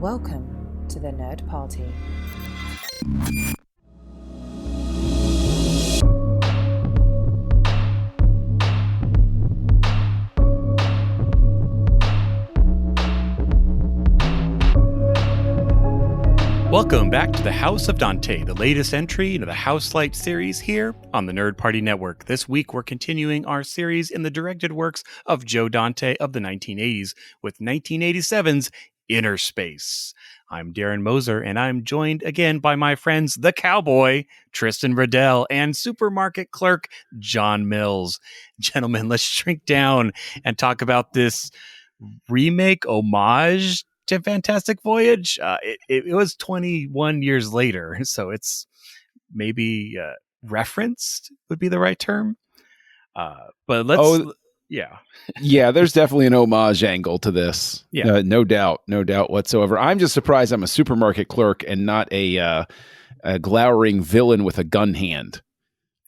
Welcome to the Nerd Party. Welcome back to the House of Dante, the latest entry into the Houselights series here on the Nerd Party Network. This week, we're continuing our series in the directed works of Joe Dante of the 1980s with 1987's Innerspace. I'm Darren Moser, and I'm joined again by my friends, the Cowboy, Tristan Riddell, and supermarket clerk, John Mills. Gentlemen, let's shrink down and talk about this remake homage to Fantastic Voyage. It was 21 years later, so it's maybe referenced would be the right term. But let's, yeah, there's definitely an homage angle to this. Yeah, no doubt whatsoever. I'm just surprised I'm a supermarket clerk and not a glowering villain with a gun hand.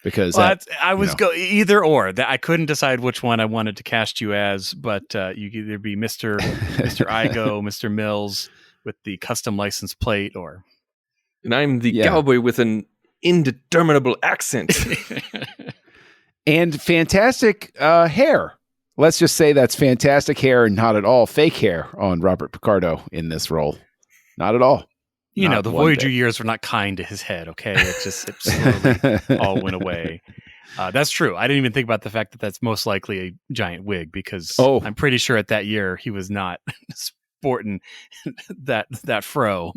Because I was either or. I couldn't decide which one I wanted to cast you as, but you could either be Mr. Igo, Mr. Mills with the custom license plate, and I'm the cowboy with an indeterminable accent and fantastic hair. Let's just say that's fantastic hair and not at all fake hair on Robert Picardo in this role. Not at all. You know, the Voyager years were not kind to his head, okay? It slowly all went away. That's true. I didn't even think about the fact that that's most likely a giant wig because I'm pretty sure at that year he was not sporting that fro.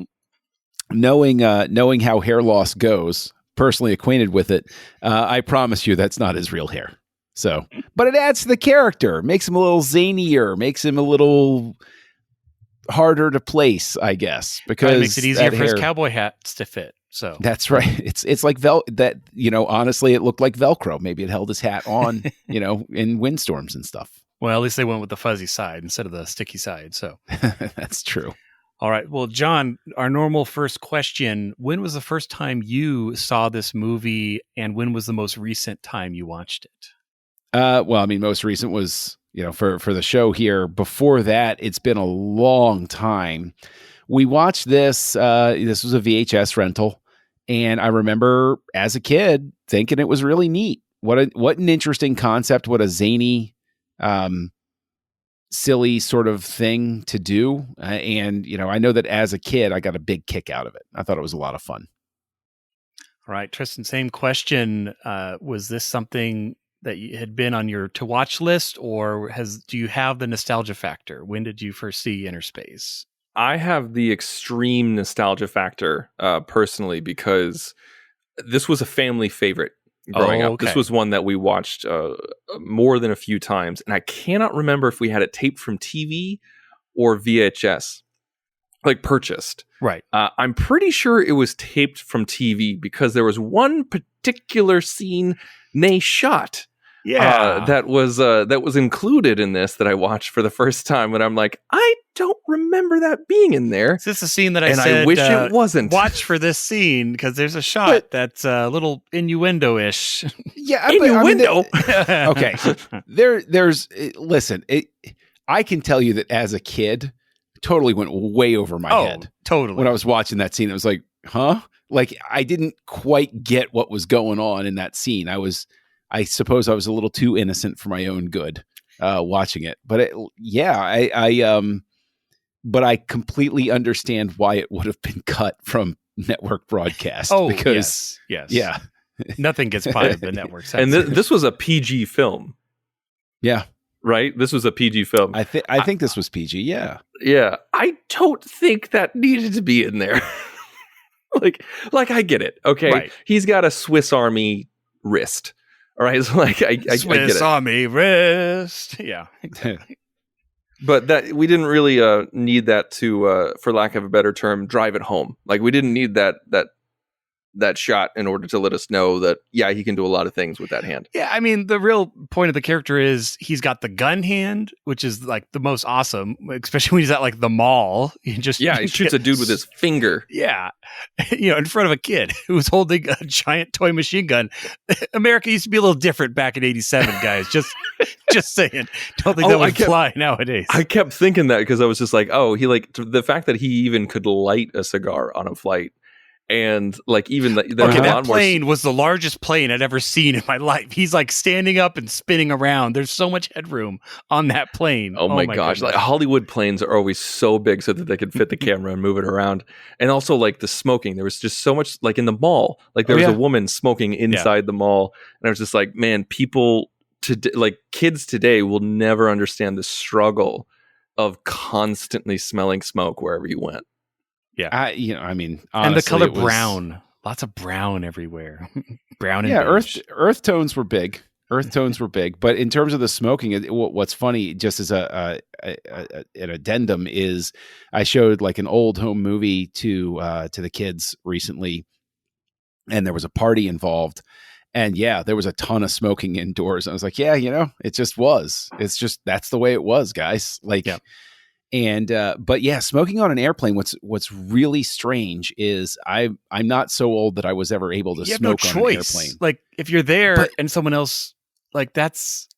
Knowing how hair loss goes, personally acquainted with it, I promise you that's not his real hair. So, but it adds to the character, makes him a little zanier, makes him a little harder to place, I guess, because it makes it easier for his cowboy hats to fit. So that's right. It's like honestly, it looked like Velcro. Maybe it held his hat on, in windstorms and stuff. Well, at least they went with the fuzzy side instead of the sticky side. So that's true. All right. Well, John, our normal first question: when was the first time you saw this movie, and when was the most recent time you watched it? Most recent was, for the show here. Before that, it's been a long time. We watched this. This was a VHS rental, and I remember as a kid thinking it was really neat. What an interesting concept. What a zany, silly sort of thing to do. And I know that as a kid, I got a big kick out of it. I thought it was a lot of fun. All right, Tristan. Same question. Was this something that you had been on your to watch list, or do you have the nostalgia factor? When did you first see Innerspace? I have the extreme nostalgia factor personally because this was a family favorite growing up. This was one that we watched more than a few times, and I cannot remember if we had it taped from TV or VHS, like purchased. Right. I'm pretty sure it was taped from TV because there was one particular scene shot. Yeah, that was included in this that I watched for the first time, and I'm like, I don't remember that being in there. Is this a scene that I said? I wish it wasn't. Watch for this scene because there's a shot that's a little innuendo-ish. Yeah, innuendo. Okay, there's listen. I can tell you that as a kid, totally went way over my head. Totally. When I was watching that scene, it was like, huh? Like I didn't quite get what was going on in that scene. I suppose I was a little too innocent for my own good watching it. But but I completely understand why it would have been cut from network broadcast. Because yes. Yeah. Nothing gets part of the network. And this was a PG film. Yeah. Right? This was a PG film. I think this was PG, yeah. Yeah. I don't think that needed to be in there. like I get it. Okay. Right. He's got a Swiss Army wrist. All right, so I get it. Swiss Army wrist. Yeah. But that we didn't really need that to, for lack of a better term, drive it home. Like we didn't need that shot in order to let us know that, he can do a lot of things with that hand. Yeah, I mean, the real point of the character is he's got the gun hand, which is like the most awesome, especially when he's at like the mall. He shoots a dude with his finger. Yeah, in front of a kid who's holding a giant toy machine gun. America used to be a little different back in '87, guys. Just saying. Don't think that would fly nowadays. I kept thinking that because I was just like, oh, he like the fact that he even could light a cigar on a flight. And like even that plane was the largest plane I'd ever seen in my life. He's like standing up and spinning around. There's so much headroom on that plane. Oh my gosh. Goodness. Like Hollywood planes are always so big so that they could fit the camera and move it around. And also like the smoking. There was just so much like in the mall. Like there was a woman smoking inside the mall. And I was just like, man, people today, like kids today will never understand the struggle of constantly smelling smoke wherever you went. Yeah, honestly, and the color brown, lots of brown everywhere. Brown and beige. Earth tones were big. But in terms of the smoking, what's funny, just as an addendum, is I showed like an old home movie to the kids recently, and there was a party involved, and there was a ton of smoking indoors. I was like, it just was. It's just that's the way it was, guys. Like. Yeah. And but smoking on an airplane. What's really strange is I'm not so old that I was ever able to smoke on an airplane. Like if you're there and someone else, like that's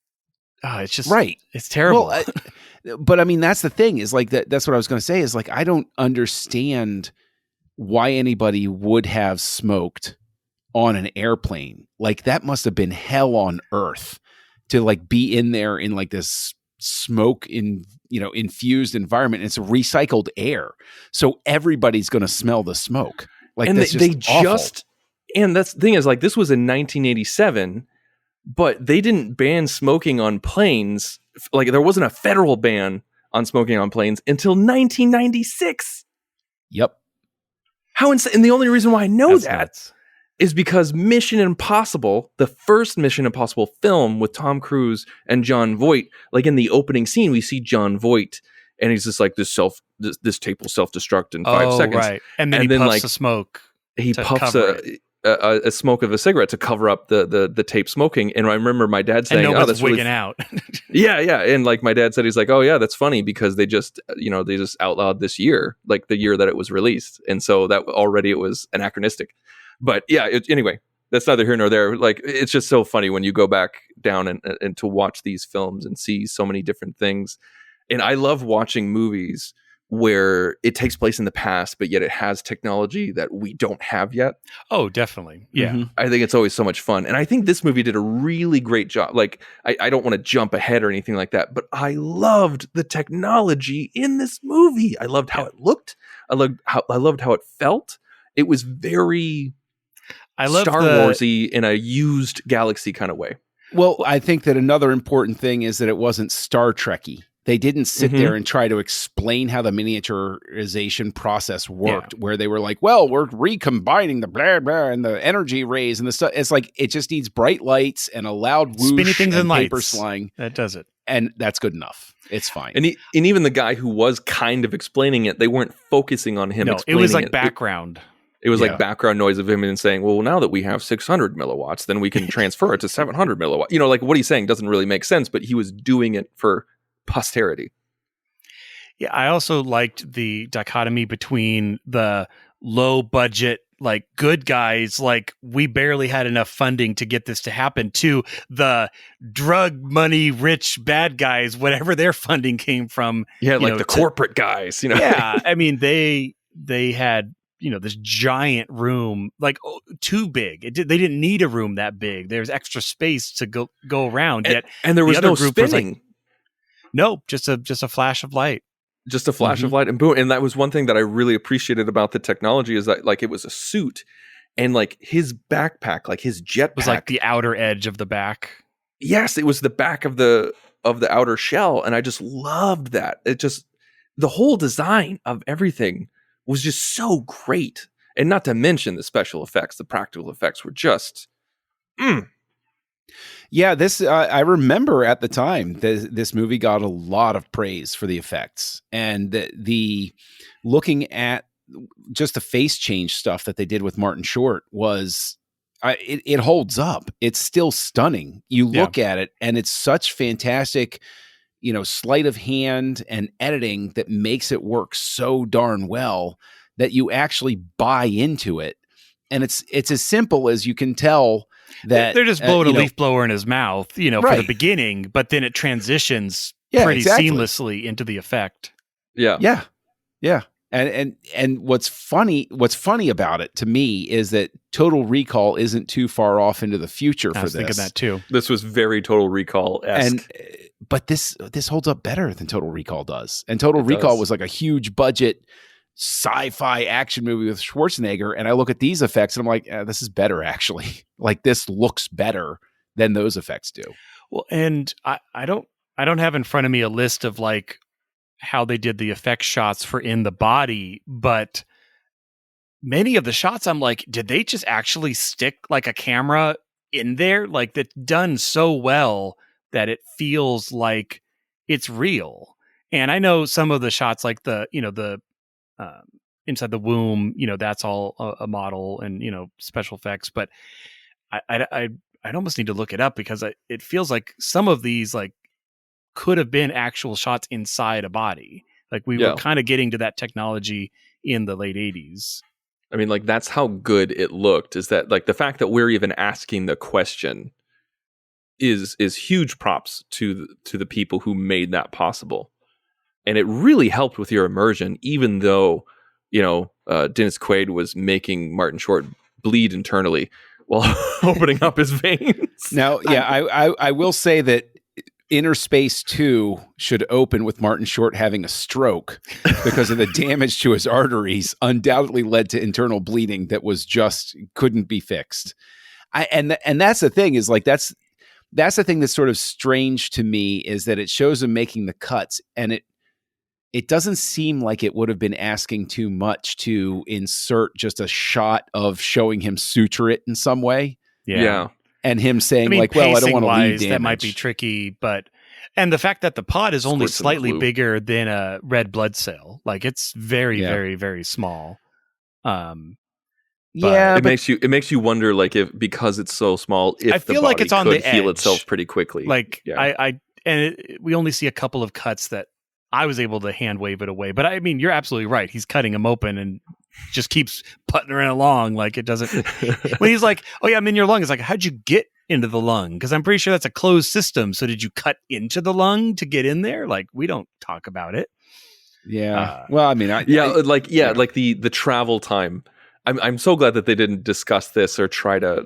it's just right. It's terrible. Well, but I mean that's the thing is like that's what I was going to say is like I don't understand why anybody would have smoked on an airplane. Like that must have been hell on earth to like be in there in like this smoke infused environment. It's recycled air, so everybody's going to smell the smoke. Like, and that's and that's the thing is like this was in 1987, but they didn't ban smoking on planes. Like there wasn't a federal ban on smoking on planes until 1996. Yep. How insane! And the only reason why I know that is because Mission Impossible, the first Mission Impossible film with Tom Cruise and Jon Voight, like in the opening scene, we see Jon Voight, and he's just like this tape will self-destruct in 5 seconds. Right. And then he puffs the smoke. He puffs a smoke of a cigarette to cover up the tape smoking. And I remember my dad saying, "Oh, that's wigging out." yeah. And like my dad said, he's like, "Oh yeah, that's funny because they just outlawed this year, like the year that it was released, and so that already it was anachronistic." But anyway, that's neither here nor there. Like, it's just so funny when you go back down and to watch these films and see so many different things. And I love watching movies where it takes place in the past, but yet it has technology that we don't have yet. Oh, definitely. Yeah. Mm-hmm. I think it's always so much fun. And I think this movie did a really great job. Like, I don't want to jump ahead or anything like that, but I loved the technology in this movie. I loved how it looked. I loved how it felt. It was very... Star Warsy in a used galaxy kind of way. Well, I think that another important thing is that it wasn't Star Trekky. They didn't sit there and try to explain how the miniaturization process worked, where they were like, well, we're recombining the blah, blah, and the energy rays and the stuff. It's like, it just needs bright lights and a loud whoosh spinning things and paper lights. Slang. That does it. And that's good enough. It's fine. And even the guy who was kind of explaining it, they weren't focusing on him explaining it. It was like background. It was like background noise of him and saying, well, now that we have 600 milliwatts, then we can transfer it to 700 milliwatts. Like what he's saying doesn't really make sense, but he was doing it for posterity. Yeah, I also liked the dichotomy between the low budget, like good guys, like we barely had enough funding to get this to happen, to the drug money rich bad guys, whatever their funding came from. Yeah, like the corporate guys, Yeah, I mean, they had... this giant room, like too big. They didn't need a room that big. There's extra space to go around. And there was no spinning. No, just a flash of light. Just a flash of light and boom. And that was one thing that I really appreciated about the technology is that like it was a suit and like his backpack, like his jetpack was like the outer edge of the back. Yes, it was the back of the outer shell. And I just loved that. The whole design of everything was just so great. And not to mention the special effects, the practical effects were just... Yeah, this I remember at the time this movie got a lot of praise for the effects. And the looking at just the face change stuff that they did with Martin Short was... it holds up. It's still stunning. You look at it and it's such fantastic... sleight of hand and editing that makes it work so darn well that you actually buy into it. And it's as simple as you can tell that they're just blowing a leaf blower in his mouth, for the beginning, but then it transitions pretty seamlessly into the effect. Yeah. And what's funny about it to me is that Total Recall isn't too far off into the future for this. I was thinking that too. This was very Total Recall-esque. But this holds up better than Total Recall does. And Total Recall was like a huge budget sci-fi action movie with Schwarzenegger. And I look at these effects and I'm like, this is better actually. Like this looks better than those effects do. Well, and I don't have in front of me a list of like how they did the effect shots for in the body, but many of the shots I'm like, did they just actually stick like a camera in there? Like that's done so well that it feels like it's real. And I know some of the shots like the inside the womb, that's all a model and, special effects, but I'd almost need to look it up because it feels like some of these like could have been actual shots inside a body. Like we were kind of getting to that technology in the late 80s. I mean, like that's how good it looked, is that like the fact that we're even asking the question is huge props to the people who made that possible. And it really helped with your immersion, even though, Dennis Quaid was making Martin Short bleed internally while opening up his veins. Now, I will say that Innerspace 2 should open with Martin Short having a stroke because of the damage to his arteries undoubtedly led to internal bleeding that was just couldn't be fixed. And that's the thing is like that's the thing that's sort of strange to me is that it shows him making the cuts and it doesn't seem like it would have been asking too much to insert just a shot of showing him suture it in some way. Yeah. And him saying I don't want to leave damage. That might be tricky, and the fact that the pod is only slightly bigger than a red blood cell, like it's very, very, very small. It makes you wonder, like if because it's so small, if I feel the body like it's on the heal itself pretty quickly. Like we only see a couple of cuts that I was able to hand wave it away, but I mean, you're absolutely right. He's cutting him open and just keeps putting it along like it doesn't. When he's like, "Oh yeah, I'm in your lung," it's like, "How'd you get into the lung?" Because I'm pretty sure that's a closed system. So did you cut into the lung to get in there? Like we don't talk about it. Yeah. Well, I mean, like the travel time. I'm so glad that they didn't discuss this or try to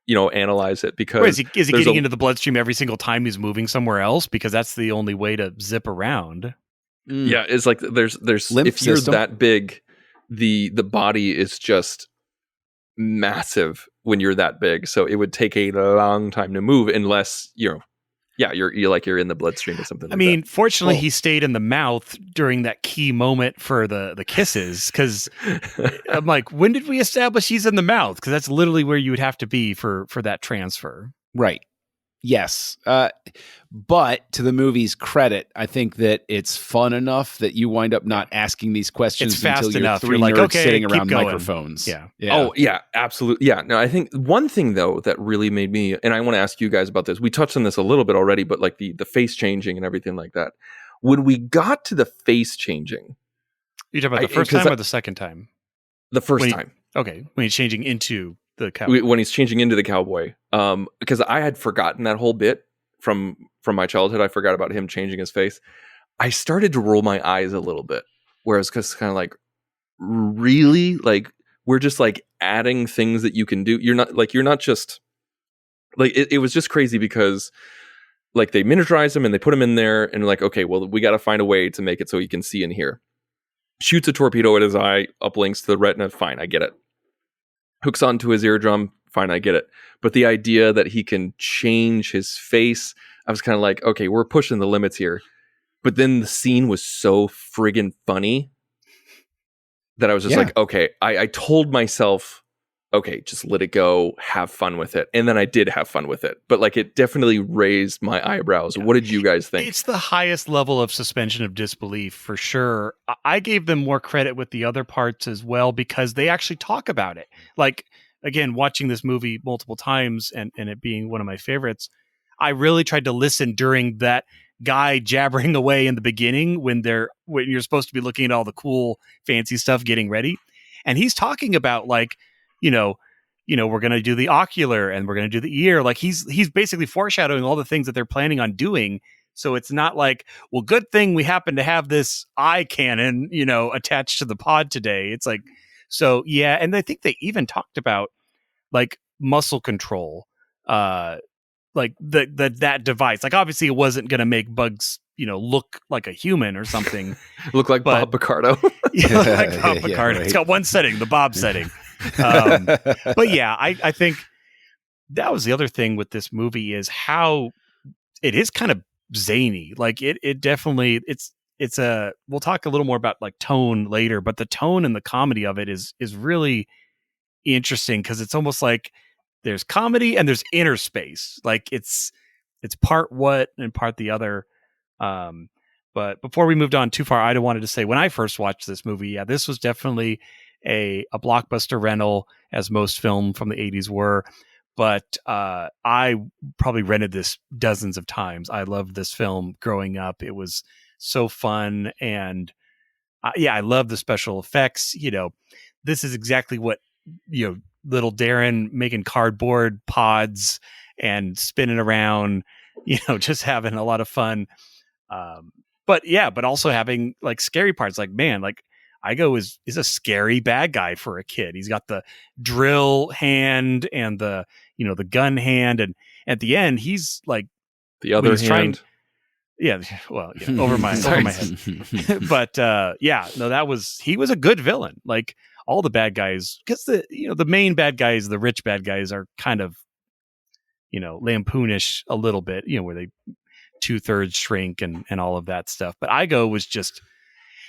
analyze it because is he getting into the bloodstream every single time he's moving somewhere else? Because that's the only way to zip around. Yeah, it's like there's lymph if you're system. that big, the body is just massive when you're that big. So it would take a long time to move unless you're in the bloodstream or something. I mean, fortunately, he stayed in the mouth during that key moment for the kisses. Because I'm like, when did we establish he's in the mouth? Because that's literally where you would have to be for that transfer. Right. Yes. But to the movie's credit, I think that it's fun enough that you wind up not asking these questions it's fast until you're enough. three You're like, nerds okay, sitting keep around going. microphones. Yeah. Oh, yeah, absolutely. Yeah. No, I think one thing, though, that really made me, and I want to ask you guys about this. We touched on this a little bit already, but like the face changing and everything like that. When we got to the face changing. You talking about the first time or the second time? The first time. Okay. When he's changing into the cowboy. When he's changing into the cowboy. Because I had forgotten that whole bit from my childhood. I forgot about him changing his face. I started to roll my eyes a little bit, whereas because kind of like, really, like we're just like adding things that you can do. You're not just like it was just crazy because like they miniaturize him and they put him in there and like, okay, well, we got to find a way to make it so he can see and hear. Shoots a torpedo at his eye, uplinks to the retina. Fine, I get it. Hooks onto his eardrum. Fine, I get it. But the idea that he can change his face, I was kind of like, okay, we're pushing the limits here. But then the scene was so friggin' funny that I was just like, okay, I told myself, okay, just let it go, have fun with it. And then I did have fun with it. But like it definitely raised my eyebrows. Yeah. What did you guys think? It's the highest level of suspension of disbelief for sure. I gave them more credit with the other parts as well because they actually talk about it. Like, again, watching this movie multiple times and it being one of my favorites, I really tried to listen during that guy jabbering away in the beginning when you're supposed to be looking at all the cool, fancy stuff getting ready. And he's talking about like, we're going to do the ocular and we're going to do the ear. Like he's basically foreshadowing all the things that they're planning on doing. So it's not like, well, good thing we happen to have this eye cannon, attached to the pod today. It's like, so yeah. And I think they even talked about like muscle control, like that device. Like obviously it wasn't going to make Bugs, look like a human or something. Look like Bob Picardo. Like Bob Picardo. Right. It's got one setting, the Bob setting. But yeah, I think that was the other thing with this movie is how it is kind of zany. Like it definitely it's a, we'll talk a little more about like tone later, but the tone and the comedy of it is really interesting because it's almost like there's comedy and there's Innerspace. Like it's part what and part the other. But before we moved on too far, I wanted to say when I first watched this movie, yeah, this was definitely a blockbuster rental, as most film from the 80s were. But I probably rented this dozens of times. I loved this film growing up. It was so fun. And I love the special effects. This is exactly what, little Darren making cardboard pods and spinning around, just having a lot of fun. But also having like scary parts. Like, man, like Igo is a scary bad guy for a kid. He's got the drill hand and the gun hand, and at the end he's like the other hand. Over my head. But he was a good villain. Like all the bad guys, because the main bad guys, the rich bad guys, are kind of lampoonish a little bit. Where they 2/3 shrink and all of that stuff. But Igo was just.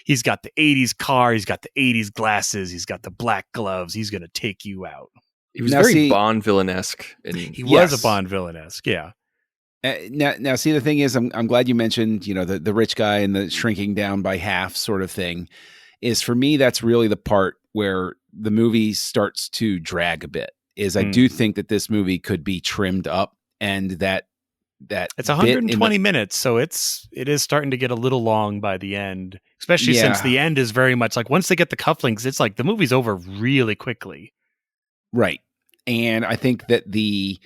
He's got the 80s car. He's got the 80s glasses. He's got the black gloves. He's going to take you out. He was very Bond villain-esque. He was a Bond villain-esque, yeah. Now, see, the thing is, I'm glad you mentioned, the rich guy and the shrinking down by half sort of thing. Is for me, that's really the part where the movie starts to drag a bit. I do think that this movie could be trimmed up, and that it's 120 minutes, so it is starting to get a little long by the end, especially since the end is very much like once they get the cufflinks, it's like the movie's over really quickly. Right. And I think that the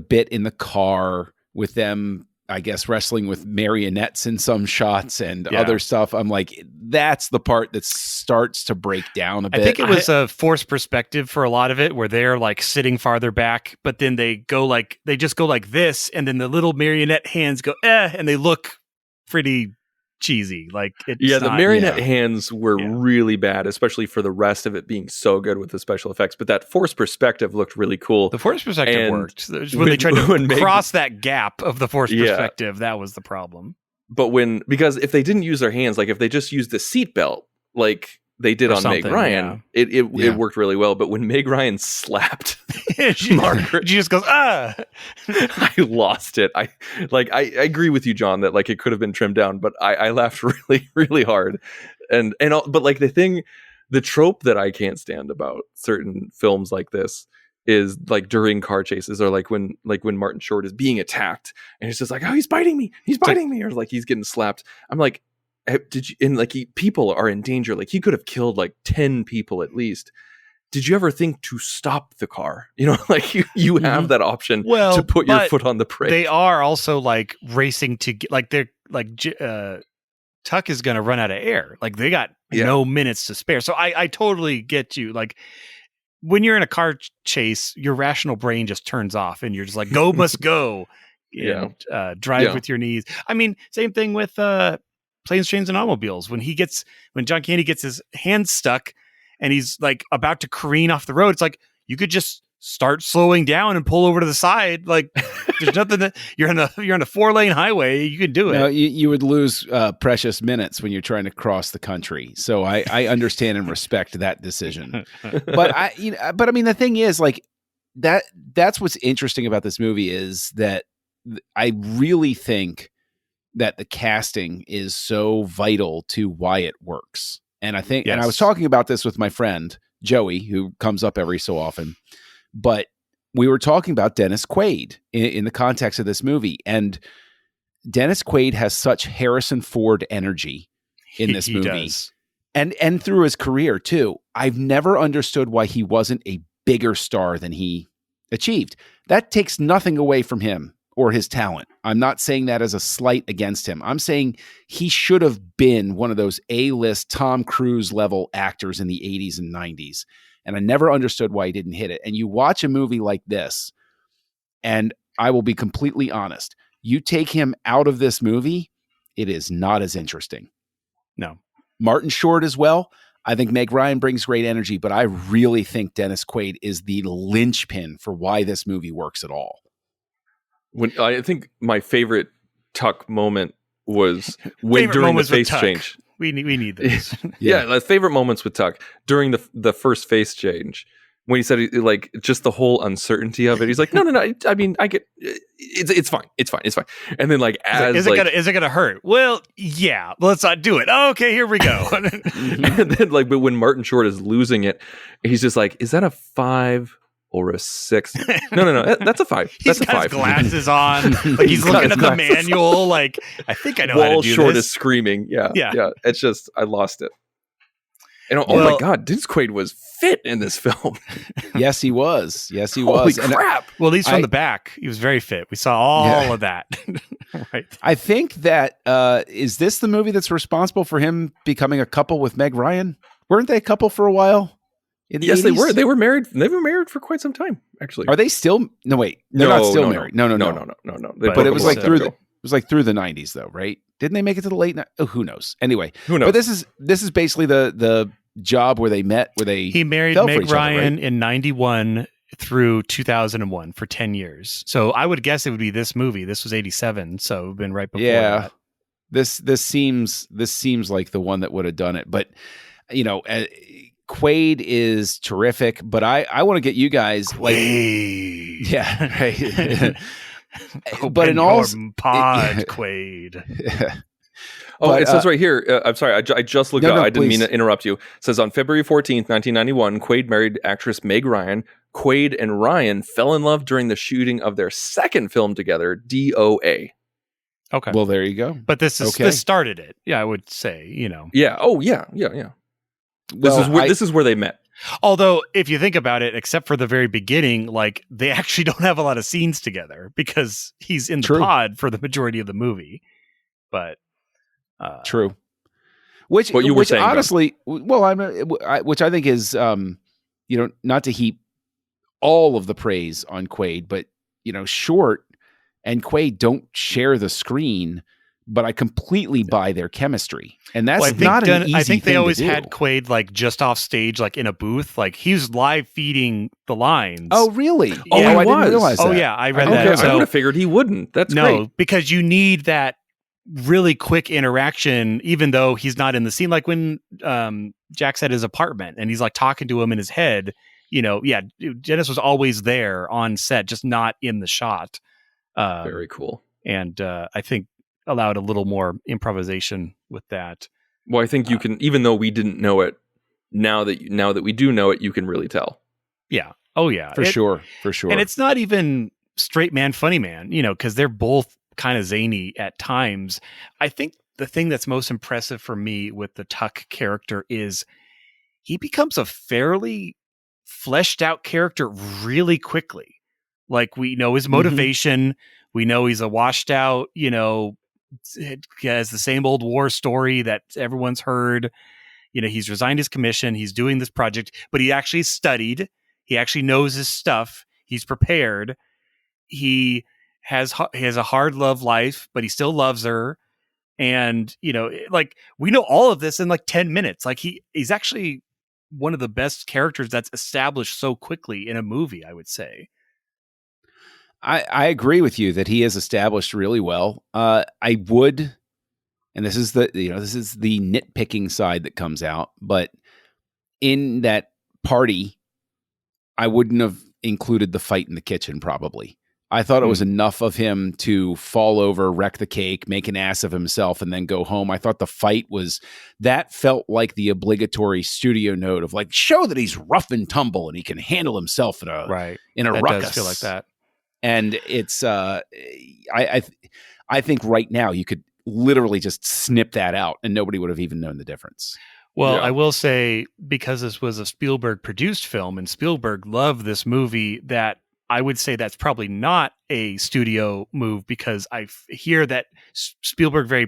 bit in the car with them, I guess, wrestling with marionettes in some shots and other stuff, I'm like, that's the part that starts to break down a bit. I think it was a forced perspective for a lot of it, where they're like sitting farther back, but then they just go like this, and then the little marionette hands go, and they look pretty cheesy. Like the marionette hands were really bad, especially for the rest of it being so good with the special effects. But that forced perspective looked really cool. The forced perspective worked. When they tried to cross that gap of the forced perspective, that was the problem. But because if they didn't use their hands, like if they just used the seatbelt, like they did on Meg Ryan, it worked really well. But when Meg Ryan slapped Margaret, she just goes, I lost it. I agree with you, John, that like it could have been trimmed down, but I laughed really, really hard. But like the trope that I can't stand about certain films like this is like during car chases, or like when Martin Short is being attacked and it's just like, oh, he's biting me, or like he's getting slapped. I'm like, did you? And like people are in danger. Like he could have killed like 10 people at least. Did you ever think to stop the car? Like you have that option to put your foot on the brake. They are also like racing to get, like they're like Tuck is going to run out of air. Like they got no minutes to spare. So I totally get you. Like when you're in a car chase, your rational brain just turns off and you're just like, go must go. And drive with your knees. I mean, same thing with Planes, Trains, and Automobiles. When John Candy gets his hand stuck and he's like about to careen off the road, it's like you could just start slowing down and pull over to the side. Like there's nothing that you're on a 4-lane highway. You can do it. No, you would lose precious minutes when you're trying to cross the country. So I understand and respect that decision. But I mean, the thing is, like that's what's interesting about this movie is that I really think that the casting is so vital to why it works. And I think, and I was talking about this with my friend Joey, who comes up every so often, but we were talking about Dennis Quaid in the context of this movie. And Dennis Quaid has such Harrison Ford energy in this movie. Does. And through his career too. I've never understood why he wasn't a bigger star than he achieved. That takes nothing away from him or his talent. I'm not saying that as a slight against him. I'm saying he should have been one of those A-list Tom Cruise level actors in the 80s and 90s. And I never understood why he didn't hit it. And you watch a movie like this, and I will be completely honest, you take him out of this movie, it is not as interesting. No. Martin Short as well. I think Meg Ryan brings great energy, but I really think Dennis Quaid is the linchpin for why this movie works at all. I think my favorite Tuck moment was when during the face change. We need this. Yeah, favorite moments with Tuck during the first face change. When he said like just the whole uncertainty of it, he's like, no. I mean, I get it's fine. And then like is it gonna hurt? Well, yeah. Let's not do it. Oh, okay, here we go. And then like, but when Martin Short is losing it, he's just like, is that a 5 or a 6? No. That's a 5. That's a 5. His glasses on, like he's looking at the manual. Like I think I know how to do Short this. Is screaming. Yeah. It's just I lost it. And oh my God, Dennis Quaid was fit in this film. Yes, he was. Holy crap. Well, at least from the back, he was very fit. We saw all of that. Right. I think that, is this the movie that's responsible for him becoming a couple with Meg Ryan? Weren't they a couple for a while? Yes, 80s? They were. They were married. They were married for quite some time, actually. Are they still? No, wait. They're not still married. No. But it was like through the 90s though, right? Didn't they make it to the late? Oh, who knows? Anyway, who knows? But this is basically the job where they met, where he married Meg Ryan in 91 through 2001 for 10 years. So I would guess it would be this movie. This was 87, so it would have been right before that. This seems like the one that would have done it. But Quaid is terrific. But I want to get you guys like, yeah, right. But in all pod, Quaid. It says right here. I'm sorry, I just looked up. I didn't mean to interrupt you. It says on February 14th, 1991, Quaid married actress Meg Ryan. Quaid and Ryan fell in love during the shooting of their second film together, DOA. Okay. Well, there you go. But this started it. Yeah, I would say, Yeah. Oh, yeah. This is where they met. Although, if you think about it, except for the very beginning, like they actually don't have a lot of scenes together because he's in the pod for the majority of the movie. But true. Which saying, honestly, which I think is, not to heap all of the praise on Quaid, but Short and Quaid don't share the screen. But I completely buy their chemistry, and that's not an easy thing to do. I think they always had Quaid like just off stage, like in a booth, like he was live feeding the lines. Oh, really? Yeah. I didn't realize that. Oh, yeah, I read that. So, I would have figured he wouldn't. That's great. Because you need that really quick interaction, even though he's not in the scene. Like when Jack's at his apartment and he's like talking to him in his head. Dennis was always there on set, just not in the shot. Very cool. And I think allowed a little more improvisation with that. Well, I think you can, even though we didn't know it, now that we do know it, you can really tell. Yeah. Oh yeah. For sure. And it's not even straight man, funny man, because they're both kind of zany at times. I think the thing that's most impressive for me with the Tuck character is he becomes a fairly fleshed out character really quickly. Like we know his motivation. We know he's a washed out, has the same old war story that everyone's heard. He's resigned his commission. He's doing this project, but he actually studied. He actually knows his stuff. He's prepared. He has a hard love life, but he still loves her. And, like we know all of this in like 10 minutes. Like he's actually one of the best characters that's established so quickly in a movie, I would say. I agree with you that he is established really well. I would, and this is the nitpicking side that comes out, but in that party, I wouldn't have included the fight in the kitchen probably. I thought it was enough of him to fall over, wreck the cake, make an ass of himself, and then go home. I thought the fight felt like the obligatory studio note of like, show that he's rough and tumble and he can handle himself in a ruckus. Does feel like that. And it's, I think right now you could literally just snip that out and nobody would have even known the difference. Well, Yeah. I will say, because this was a Spielberg-produced film, and Spielberg loved this movie, that I would say that's probably not a studio move, because I hear that Spielberg very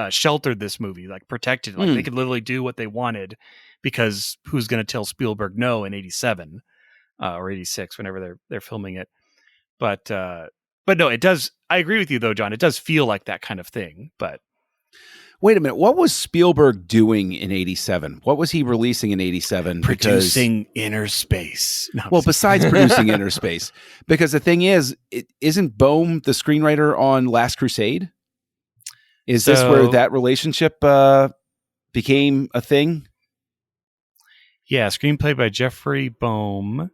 sheltered this movie, like protected, like they could literally do what they wanted, because who's going to tell Spielberg no in '87 or '86, whenever they're filming it? But no, it does. I agree with you though, John. It does feel like that kind of thing, but. Wait a minute. What was Spielberg doing in '87? What was he releasing in '87? Producing Innerspace. No, well, besides producing Innerspace, because the thing is, isn't Boehm the screenwriter on Last Crusade? Is this where that relationship became a thing? Yeah, screenplay by Jeffrey Boehm.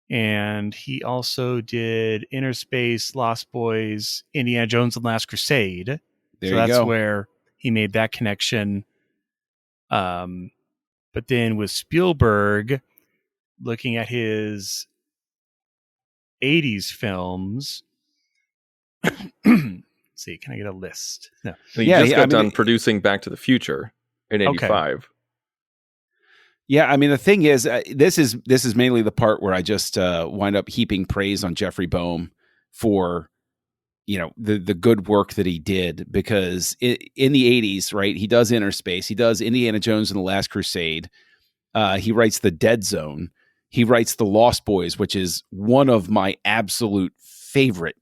And he also did Innerspace, Lost Boys, Indiana Jones and Last Crusade. That's where he made that connection. But then with Spielberg, looking at his 80s films, let's see, can I get a list? No. He just got done producing Back to the Future in '85. Okay. Yeah, I mean, the thing is, this is mainly the part where I just wind up heaping praise on Jeffrey Boehm for, the good work that he did, because in the 80s, right, he does Innerspace, he does Indiana Jones and the Last Crusade, he writes The Dead Zone, he writes The Lost Boys, which is one of my absolute favorite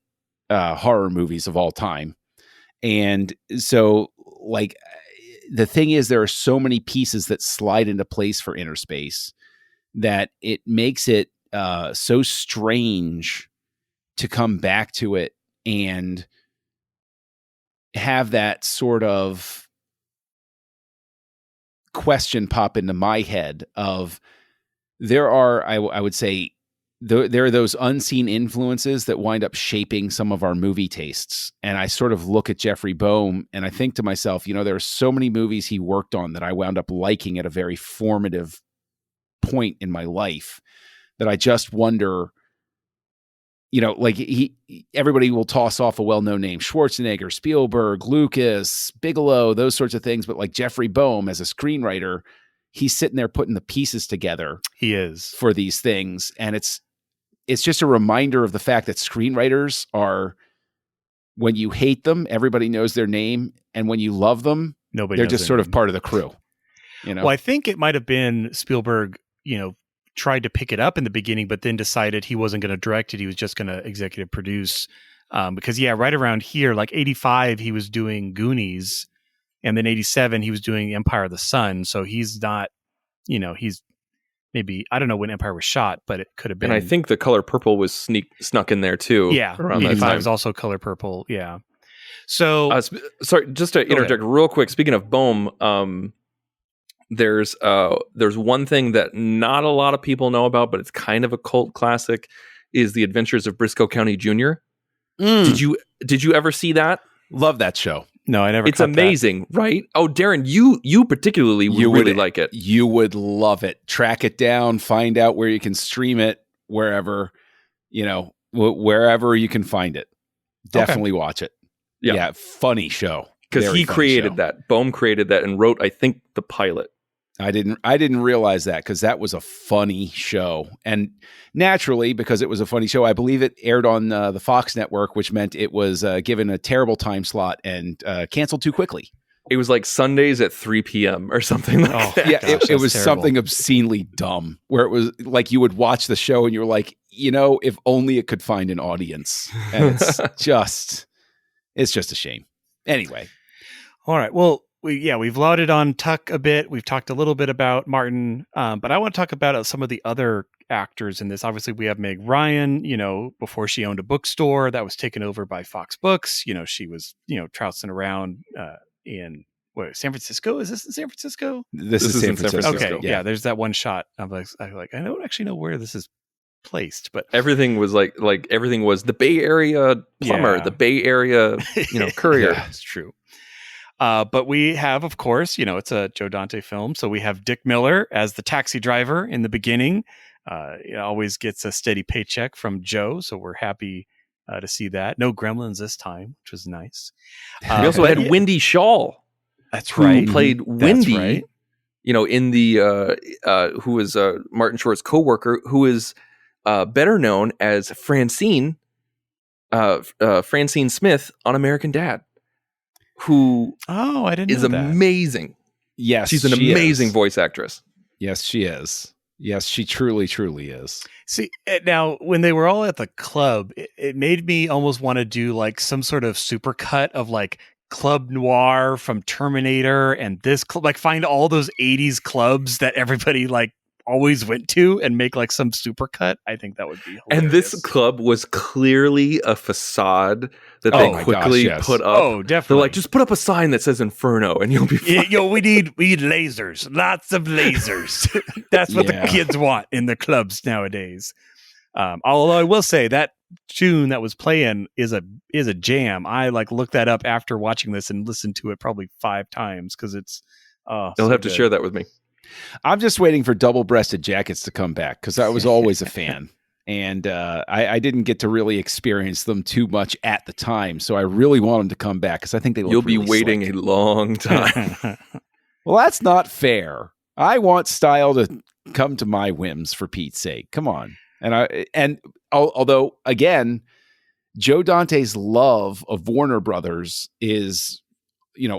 horror movies of all time. And so, like, the thing is, there are so many pieces that slide into place for Innerspace that it makes it so strange to come back to it and have that sort of question pop into my head of, there are, I would say, there are those unseen influences that wind up shaping some of our movie tastes. And I sort of look at Jeffrey Boehm and I think to myself, there are so many movies he worked on that I wound up liking at a very formative point in my life, that I just wonder, like everybody will toss off a well-known name, Schwarzenegger, Spielberg, Lucas, Bigelow, those sorts of things. But like Jeffrey Boehm as a screenwriter, he's sitting there putting the pieces together. He is, for these things. And it's just a reminder of the fact that screenwriters are, when you hate them, everybody knows their name. And when you love them, they're just sort of part of the crew. Well, I think it might have been Spielberg, tried to pick it up in the beginning, but then decided he wasn't going to direct it. He was just going to executive produce. Because right around here, like '85, he was doing Goonies. And then '87, he was doing Empire of the Sun. So he's not, he's maybe, I don't know when Empire was shot, but it could have been. And I think The Color Purple was snuck in there too. Yeah, around '85 was also Color Purple. Yeah. So, sorry, just to interject real quick. Speaking of Boehm, there's one thing that not a lot of people know about, but it's kind of a cult classic, is The Adventures of Briscoe County Jr. Did you ever see that? Love that show. No, I never. It's amazing, right? Oh, Darren, you particularly would really like it. You would love it. Track it down, find out where you can stream it, wherever you can find it. Definitely watch it. Yeah, funny show. Because he created that. Boehm created that and wrote, I think, the pilot. I didn't realize that, because that was a funny show. And naturally, because it was a funny show, I believe it aired on the Fox network, which meant it was given a terrible time slot and canceled too quickly. It was like Sundays at 3 p.m. or something like that. Yeah, it was terrible. Something obscenely dumb, where it was like you would watch the show and you're like, if only it could find an audience. And it's just a shame. Anyway. All right. Well, we've lauded on Tuck a bit. We've talked a little bit about Martin, but I want to talk about some of the other actors in this. Obviously, we have Meg Ryan, before she owned a bookstore that was taken over by Fox Books. She was, trouncing around in San Francisco. Is this in San Francisco? This is San Francisco. Okay. Yeah. There's that one shot. I'm like, I don't actually know where this is placed, but everything was like everything was the Bay Area plumber, the Bay Area, courier. Yeah, it's true. But we have, of course, it's a Joe Dante film. So we have Dick Miller as the taxi driver in the beginning. It always gets a steady paycheck from Joe. So we're happy to see that. No gremlins this time, which was nice. We also had Wendy Shaw. That's right. Who played Wendy. Right. in the who is Martin Short's coworker, who is better known as Francine Smith on American Dad, who I didn't is know that. amazing. Yes, she's an amazing voice actress. Yes, she is. Yes, she truly, truly is. See, now when they were all at the club, it made me almost want to do like some sort of supercut of like Club Noir from Terminator and this club, like find all those 80s clubs that everybody like always went to and make like some supercut. I think that would be hilarious. And this club was clearly a facade that they quickly put up. Oh, definitely. They're like, just put up a sign that says Inferno and you'll be fine. We need lasers, lots of lasers. That's what the kids want in the clubs nowadays. Although I will say that tune that was playing is a jam. I like looked that up after watching this and listened to it probably 5 times because it's you'll have to share that with me. I'm just waiting for double-breasted jackets to come back because I was always a fan, and I didn't get to really experience them too much at the time. So I really want them to come back because I think they look. You'll be really waiting slick. a long time. Well, that's not fair. I want style to come to my whims, for Pete's sake. Come on, and although again, Joe Dante's love of Warner Brothers is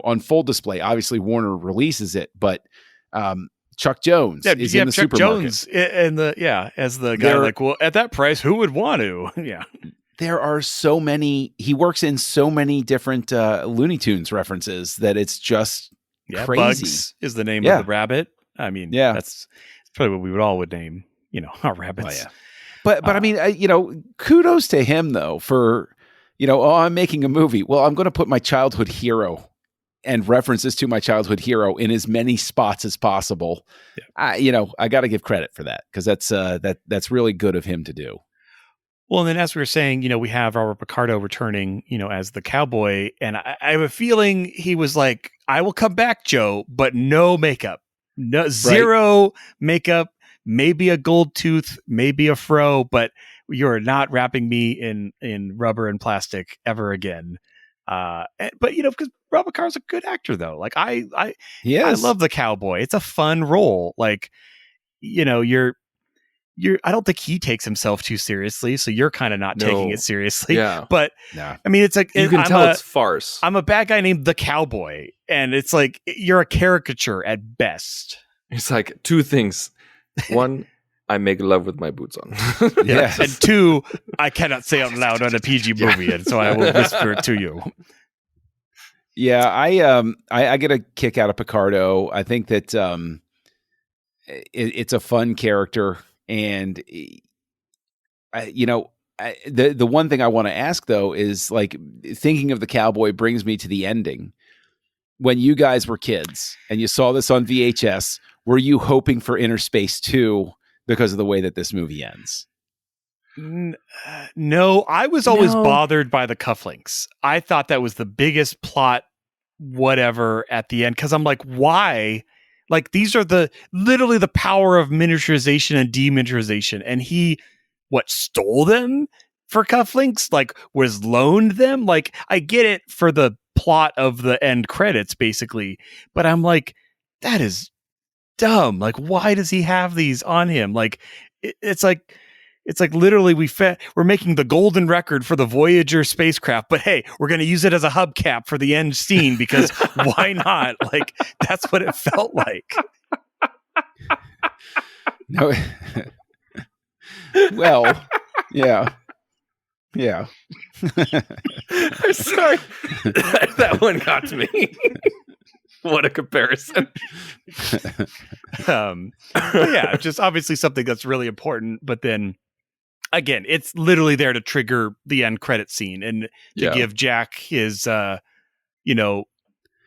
on full display. Obviously, Warner releases it, but Chuck Jones is in the Chuck supermarket. Jones and as the guy like, well, at that price, who would want to? Yeah. There are so many, he works in so many different Looney Tunes references that it's just crazy. Bugs is the name of the rabbit. I mean, that's probably what we would name, our rabbits. Oh, yeah. But I mean, kudos to him though for, I'm making a movie. Well, I'm going to put my childhood hero and references to my childhood hero in as many spots as possible. Yeah. I got to give credit for that because that's really good of him to do. Well, and then as we were saying, we have Robert Picardo returning, as the cowboy, and I have a feeling he was like, "I will come back, Joe, but no makeup, zero makeup, maybe a gold tooth, maybe a fro, but you're not wrapping me in rubber and plastic ever again." But because Robert Picardo's a good actor, though. Like I love the cowboy. It's a fun role. Like, I don't think he takes himself too seriously, so you're kind of not taking it seriously. Yeah. But I mean, it's like you can tell it's farce. I'm a bad guy named the Cowboy, and it's like you're a caricature at best. It's like 2 things. 1, I make love with my boots on. Yes. And 2, I cannot say out loud on a PG movie, and so I will whisper it to you. Yeah, I get a kick out of Picardo. I think that it's a fun character. And the one thing I want to ask though is like thinking of the cowboy brings me to the ending. When you guys were kids and you saw this on VHS, were you hoping for Innerspace 2 because of the way that this movie ends? No, I was always bothered by the cufflinks. I thought that was the biggest plot whatever at the end because I'm like, why? Like these are literally the power of miniaturization and deminiaturization. And he, stole them for cufflinks? Like was loaned them? Like I get it for the plot of the end credits basically. But I'm like, that is dumb. Like, why does he have these on him? Like, it's like literally we're making the golden record for the Voyager spacecraft, but hey, we're going to use it as a hubcap for the end scene because why not? Like, that's what it felt like. No. Well, yeah. Yeah. Sorry. That one got to me. What a comparison. Yeah, just obviously something that's really important, but then again, it's literally there to trigger the end credit scene and to give Jack his,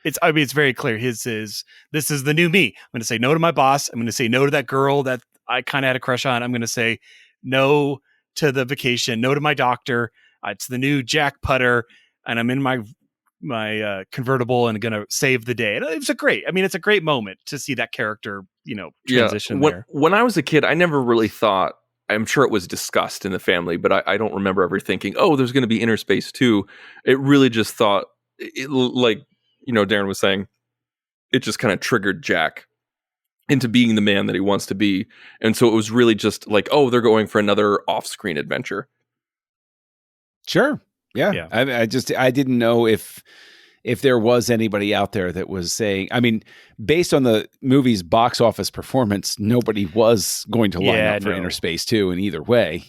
it's very clear. This is the new me. I'm going to say no to my boss. I'm going to say no to that girl that I kind of had a crush on. I'm going to say no to the vacation, no to my doctor. It's the new Jack Putter, and I'm in my convertible and going to save the day. And it's a great moment to see that character, transition there. When I was a kid, I never really thought, I'm sure it was discussed in the family, but I don't remember ever thinking, oh, there's going to be Innerspace 2. It really just thought, like, Darren was saying, it just kind of triggered Jack into being the man that he wants to be. And so it was really just like, oh, they're going for another off-screen adventure. Sure. Yeah. I didn't know if there was anybody out there that was saying, I mean, based on the movie's box office performance, nobody was going to line up for Innerspace 2 in either way.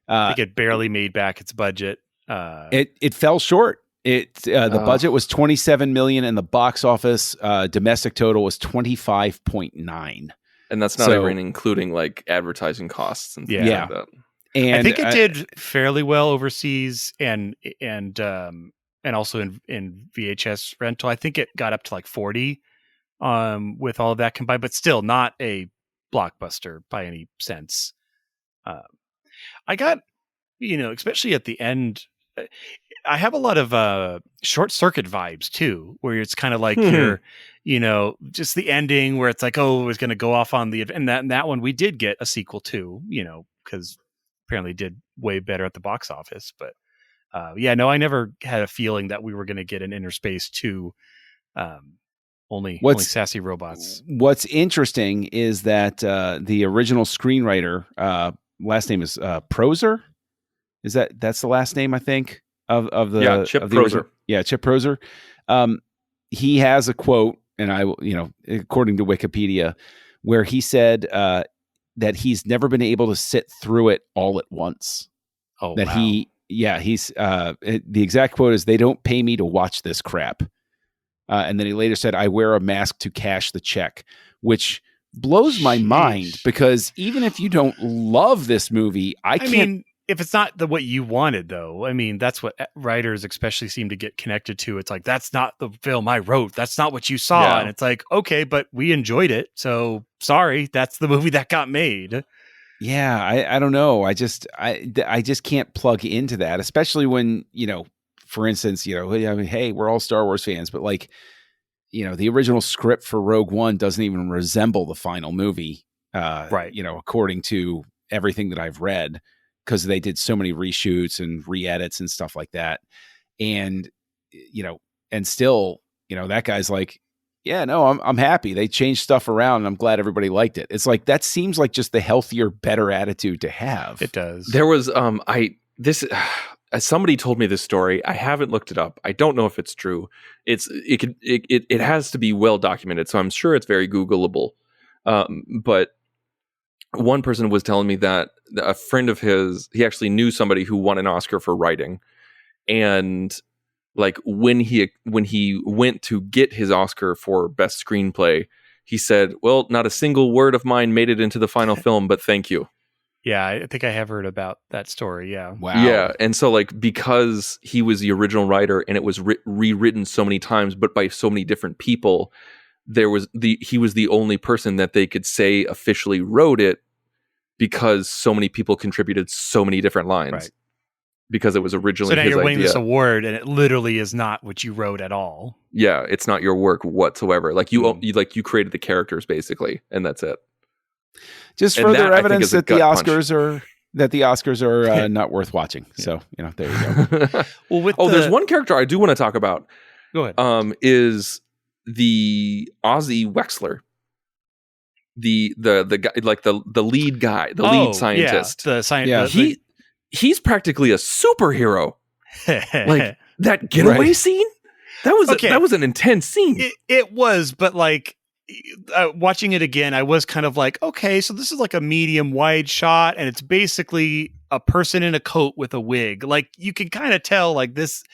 I think it barely made back its budget. It fell short. The budget was $27 million and the box office domestic total was 25.9. And that's not even including like advertising costs and things like that. And I think it did fairly well overseas and also in VHS rental. I think it got up to like 40 with all of that combined, but still not a blockbuster by any sense. I got, especially at the end, I have a lot of Short Circuit vibes too, where it's kind of like you're, just the ending where it's like, oh, it was going to go off on the, and that one we did get a sequel to, because apparently did way better at the box office. But I never had a feeling that we were going to get an Innerspace 2. Only sassy robots. What's interesting is that the original screenwriter, last name is Proser. That's the last name, I think, of the Chip of the Proser. Chip Proser. He has a quote, and I according to Wikipedia, where he said that he's never been able to sit through it all at once. Oh, that wow. he's the exact quote is, "They don't pay me to watch this crap." And then he later said, "I wear a mask to cash the check," which blows my mind, because even if you don't love this movie, I mean, if it's not what you wanted, though, I mean, that's what writers especially seem to get connected to. It's like, that's not the film I wrote. That's not what you saw. Yeah. And it's like, okay, but we enjoyed it. So sorry, that's the movie that got made. Yeah, I don't know. I just can't plug into that, especially when, for instance, hey, we're all Star Wars fans, but like, the original script for Rogue One doesn't even resemble the final movie, right? According to everything that I've read, because they did so many reshoots and re-edits and stuff like that. And, and still, that guy's like, yeah, no, I'm happy. They changed stuff around and I'm glad everybody liked it. It's like, that seems like just the healthier, better attitude to have. It does. There was, somebody told me this story. I haven't looked it up. I don't know if it's true. It has to be well documented, so I'm sure it's very Googleable. But one person was telling me that a friend of his, he actually knew somebody who won an Oscar for writing, and like when he went to get his Oscar for best screenplay, he said, "Well, not a single word of mine made it into the final film, but thank you." Yeah, I think I have heard about that story. Yeah. Wow. Yeah. And so like, because he was the original writer and it was rewritten so many times, but by so many different people, he was the only person that they could say officially wrote it, because so many people contributed so many different lines. Right. Because it was originally his idea. So now you're winning this award and it literally is not what you wrote at all. Yeah, it's not your work whatsoever. Like you created the characters basically, and that's it. Just further evidence that the Oscars are not worth watching. Yeah. So, there you go. Well, there's one character I do want to talk about. Go ahead. Is the Ozzy Wexler. The guy, like the lead guy, the lead scientist. Yeah, the scientist. Yeah. He's practically a superhero. Like that getaway scene? That was an intense scene. It was, but like, watching it again, I was kind of like, okay, so this is like a medium wide shot, and it's basically a person in a coat with a wig. Like, you can kind of tell, like, this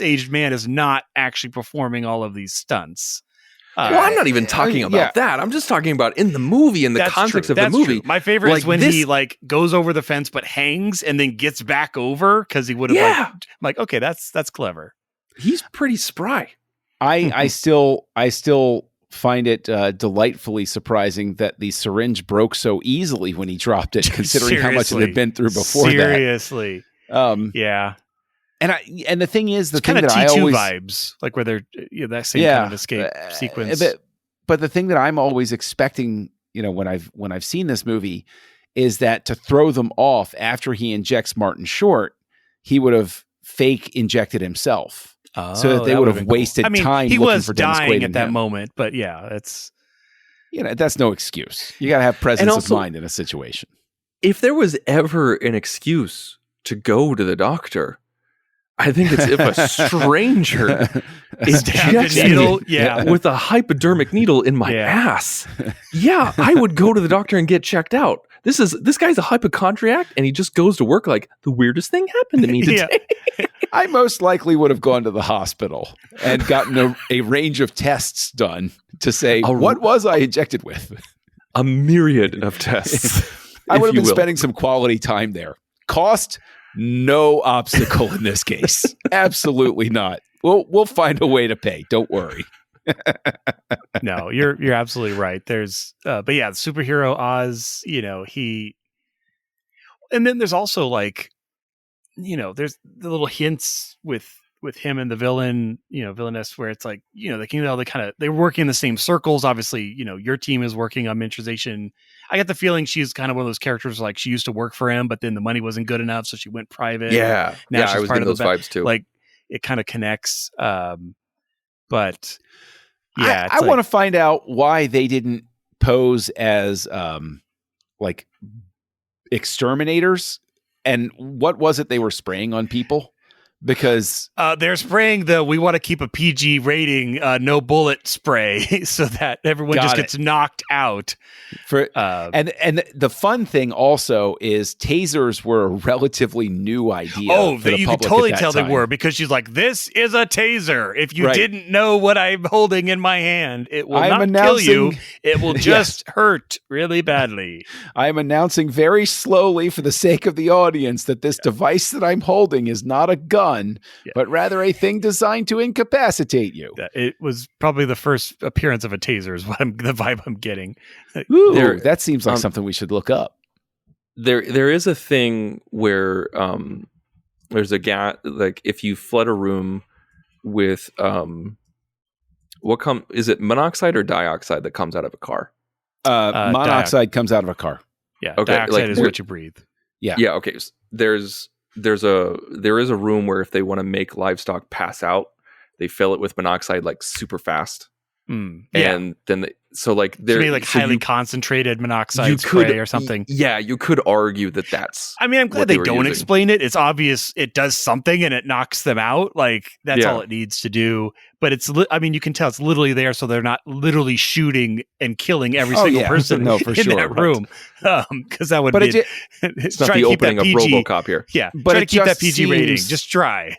aged man is not actually performing all of these stunts. Well, I'm not even talking about that. I'm just talking about in the movie, in the context of the movie. True. My favorite is when he like goes over the fence but hangs and then gets back over, because he would have I'm like, okay, that's clever. He's pretty spry. I still find it delightfully surprising that the syringe broke so easily when he dropped it, considering how much it had been through before Seriously. Yeah. And the thing is, the it's thing kind of that T2 I always vibes, like where they're that same kind of escape sequence. But the thing that I'm always expecting, when I've seen this movie, is that to throw them off after he injects Martin Short, he would have fake injected himself. So that they would have wasted time. He looking was for Dennis dying Quaid at that moment, but yeah, it's that's no excuse. You got to have presence also, of mind in a situation. If there was ever an excuse to go to the doctor, I think it's if a stranger injects me with a hypodermic needle in my ass. Yeah, I would go to the doctor and get checked out. This guy's a hypochondriac, and he just goes to work like the weirdest thing happened to me today. I most likely would have gone to the hospital and gotten a range of tests done to say, what was I injected with? A myriad of tests. I would have been spending some quality time there. Cost, no obstacle in this case. Absolutely not. We'll find a way to pay. Don't worry. No, you're absolutely right. There's, but yeah, the superhero Oz. And then there's also there's the little hints with him and the villainess, where it's like, they're working in the same circles. Obviously, your team is working on miniaturization. I get the feeling she's kind of one of those characters, like she used to work for him, but then the money wasn't good enough, so she went private. Yeah. Now she's I was part getting of those vibes too. Like it kind of connects. But yeah, I want to find out why they didn't pose as exterminators, and what was it they were spraying on people? Because they're spraying we want to keep a PG rating, no bullet spray, so that everyone just gets knocked out. And the fun thing also is tasers were a relatively new idea. Oh, you could totally tell they were, because she's like, "This is a taser. If you didn't know what I'm holding in my hand, it will not kill you. It will just hurt really badly." I am announcing very slowly, for the sake of the audience, that this device that I'm holding is not a gun. But rather a thing designed to incapacitate you. It was probably the first appearance of a taser is the vibe I'm getting. Ooh, that seems like something we should look up. There is a thing where there's a gas, like if you flood a room with is it monoxide or dioxide that comes out of a car? Monoxide comes out of a car. Yeah, okay, dioxide is what you breathe. Yeah. Yeah, okay. There is a room where if they want to make livestock pass out, they fill it with monoxide like super fast. And then there's highly concentrated monoxide spray or something. Yeah, you could argue that's. I mean, I'm glad they don't explain it. It's obvious it does something and it knocks them out. Like that's all it needs to do. But you can tell it's literally there, so they're not literally shooting and killing every single person in that room. Because that would be it's not the opening of RoboCop here. Yeah, but try to keep that PG rating. Just try.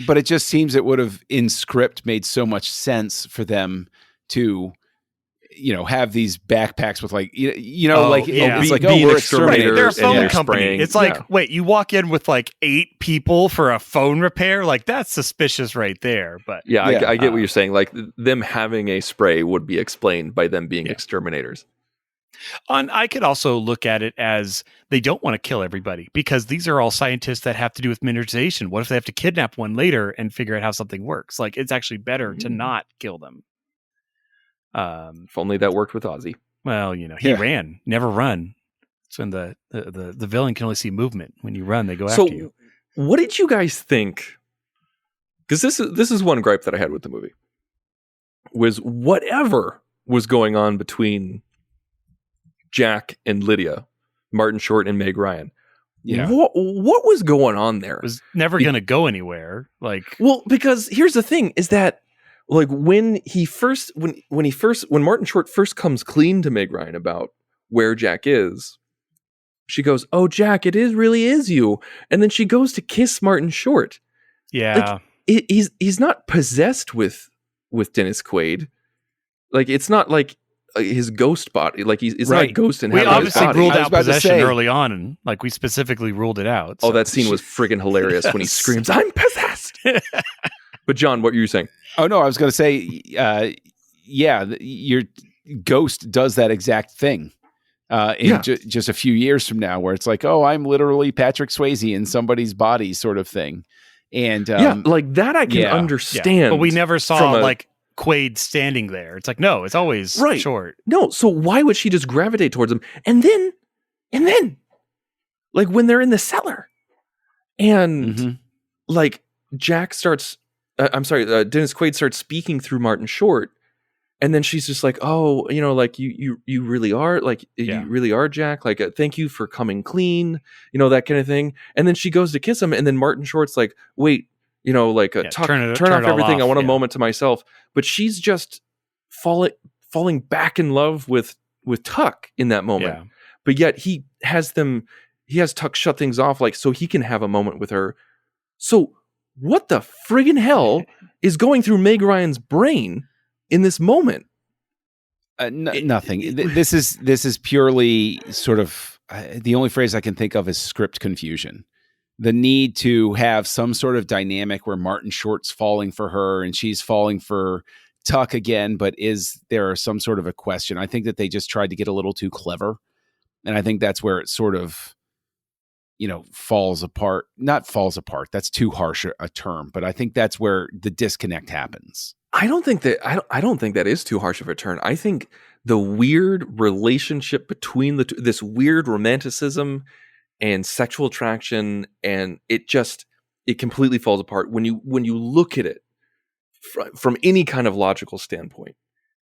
But it just seems it would have in script made so much sense for them to have these backpacks with we're exterminators. They're a phone company. It's like, wait, you walk in with 8 people for a phone repair? Like that's suspicious right there. But I get what you're saying. Like them having a spray would be explained by them being exterminators. I could also look at it as they don't want to kill everybody, because these are all scientists that have to do with miniaturization. What if they have to kidnap one later and figure out how something works? Like it's actually better to not kill them. If only that worked with Ozzy. Well, he ran, never run. It's when the villain can only see movement. When you run, they go after you. What did you guys think? Because this is one gripe that I had with the movie. Was whatever was going on between Jack and Lydia, Martin Short and Meg Ryan. Yeah. What was going on there? It was never going to go anywhere. Because here's the thing: is that. Like when Martin Short first comes clean to Meg Ryan about where Jack is, she goes, "Oh, Jack, really is you." And then she goes to kiss Martin Short. Yeah, he's not possessed with Dennis Quaid. Like it's not like his ghost body. Like it's not a ghost in his body. We obviously ruled out possession early on, and we specifically ruled it out. So. Oh, that scene was friggin' hilarious when he screams, "I'm possessed!" But John, what were you saying? Oh no, I was going to say, your ghost does that exact thing just a few years from now, where it's like, oh, I'm literally Patrick Swayze in somebody's body, sort of thing. And like that I can understand, but we never saw Quaid standing there. It's like, no, it's always Short. No, so why would she just gravitate towards him? And then, like when they're in the cellar, and Jack starts. Dennis Quaid starts speaking through Martin Short, And then she's just like, oh, like you really are, like, you really are Jack. Like, thank you for coming clean, that kind of thing. And then she goes to kiss him. And then Martin Short's like, wait, like, turn off everything. I want a moment to myself. But she's just falling back in love with Tuck in that moment. Yeah. But yet he has Tuck shut things off, like, so he can have a moment with her. So what the friggin' hell is going through Meg Ryan's brain in this moment? Nothing. This is purely sort of the only phrase I can think of is script confusion. The need to have some sort of dynamic where Martin Short's falling for her and she's falling for Tuck again, but is there some sort of a question? I think that they just tried to get a little too clever, and I think that's where it sort of, falls apart. Not falls apart. That's too harsh a term, but I think that's where the disconnect happens. I don't think that is too harsh of a turn. I think the weird relationship between the two, this weird romanticism and sexual attraction, and it completely falls apart when you look at it from any kind of logical standpoint.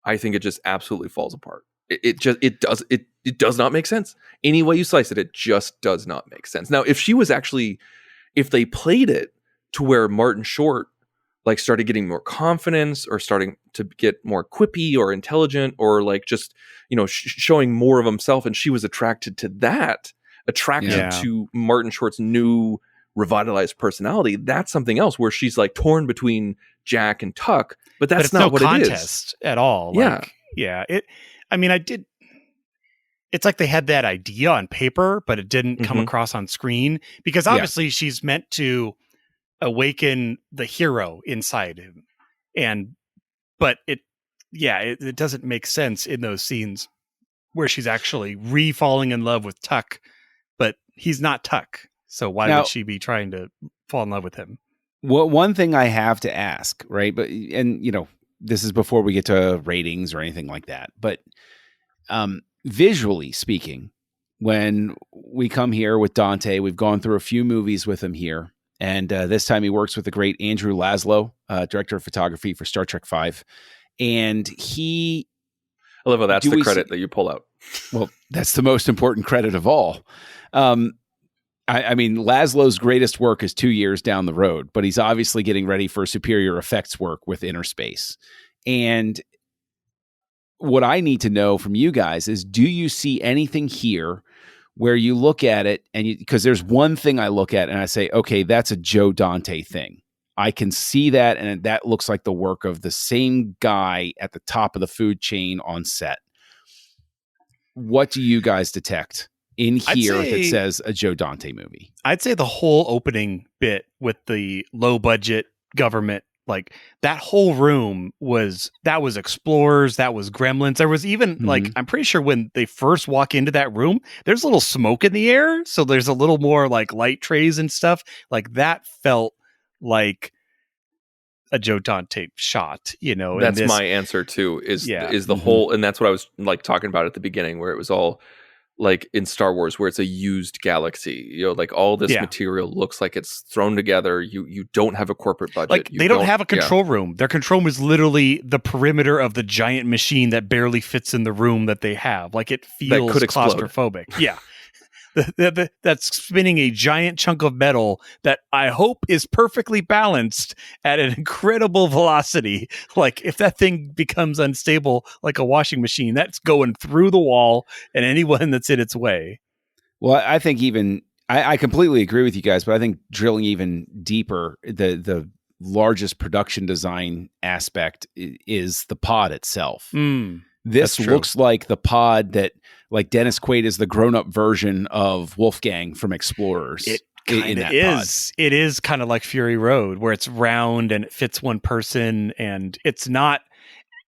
I think it just absolutely falls apart. It does not make sense. Any way you slice it just does not make sense. Now, if they played it to where Martin Short like started getting more confidence or starting to get more quippy or intelligent or like just, showing more of himself, and she was attracted to Martin Short's new revitalized personality, that's something else where she's like torn between Jack and Tuck, but that's not what it is. Contest at all. Yeah. It's like they had that idea on paper, but it didn't come across on screen, because obviously she's meant to awaken the hero inside him. But it doesn't make sense in those scenes where she's actually falling in love with Tuck, but he's not Tuck. So why would she be trying to fall in love with him? Well, one thing I have to ask, right? But, this is before we get to ratings or anything like that. But visually speaking, when we come here with Dante, we've gone through a few movies with him here. And this time he works with the great Andrew Laszlo, director of photography for Star Trek V. And I love how that's the credit that you pull out. Well, that's the most important credit of all. I mean, Laszlo's greatest work is 2 years down the road, but he's obviously getting ready for superior effects work with Innerspace. And what I need to know from you guys is, do you see anything here where you look at it because there's one thing I look at and I say, okay, that's a Joe Dante thing. I can see that, and that looks like the work of the same guy at the top of the food chain on set. What do you guys detect in here that says a Joe Dante movie? I'd say the whole opening bit with the low budget government, like that whole room was Explorers, that was Gremlins. There was even like, I'm pretty sure when they first walk into that room, there's a little smoke in the air. So there's a little more like light trays and stuff. Like that felt like a Joe Dante shot, That's my answer too, is the whole, and that's what I was like talking about at the beginning, where it was all like in Star Wars, where it's a used galaxy, like all this material looks like it's thrown together. You don't have a corporate budget. Like they don't have a control room. Their control room is literally the perimeter of the giant machine that barely fits in the room that they have. Like it feels claustrophobic. Yeah. That's spinning a giant chunk of metal that I hope is perfectly balanced at an incredible velocity. Like if that thing becomes unstable like a washing machine, that's going through the wall and anyone that's in its way. Well, I think I completely agree with you guys, but I think drilling even deeper, the largest production design aspect is the pod itself. This looks like the pod that, like, Dennis Quaid is the grown-up version of Wolfgang from Explorers. It kind of is. Pod. It is kind of like Fury Road, where it's round and it fits one person, and it's not,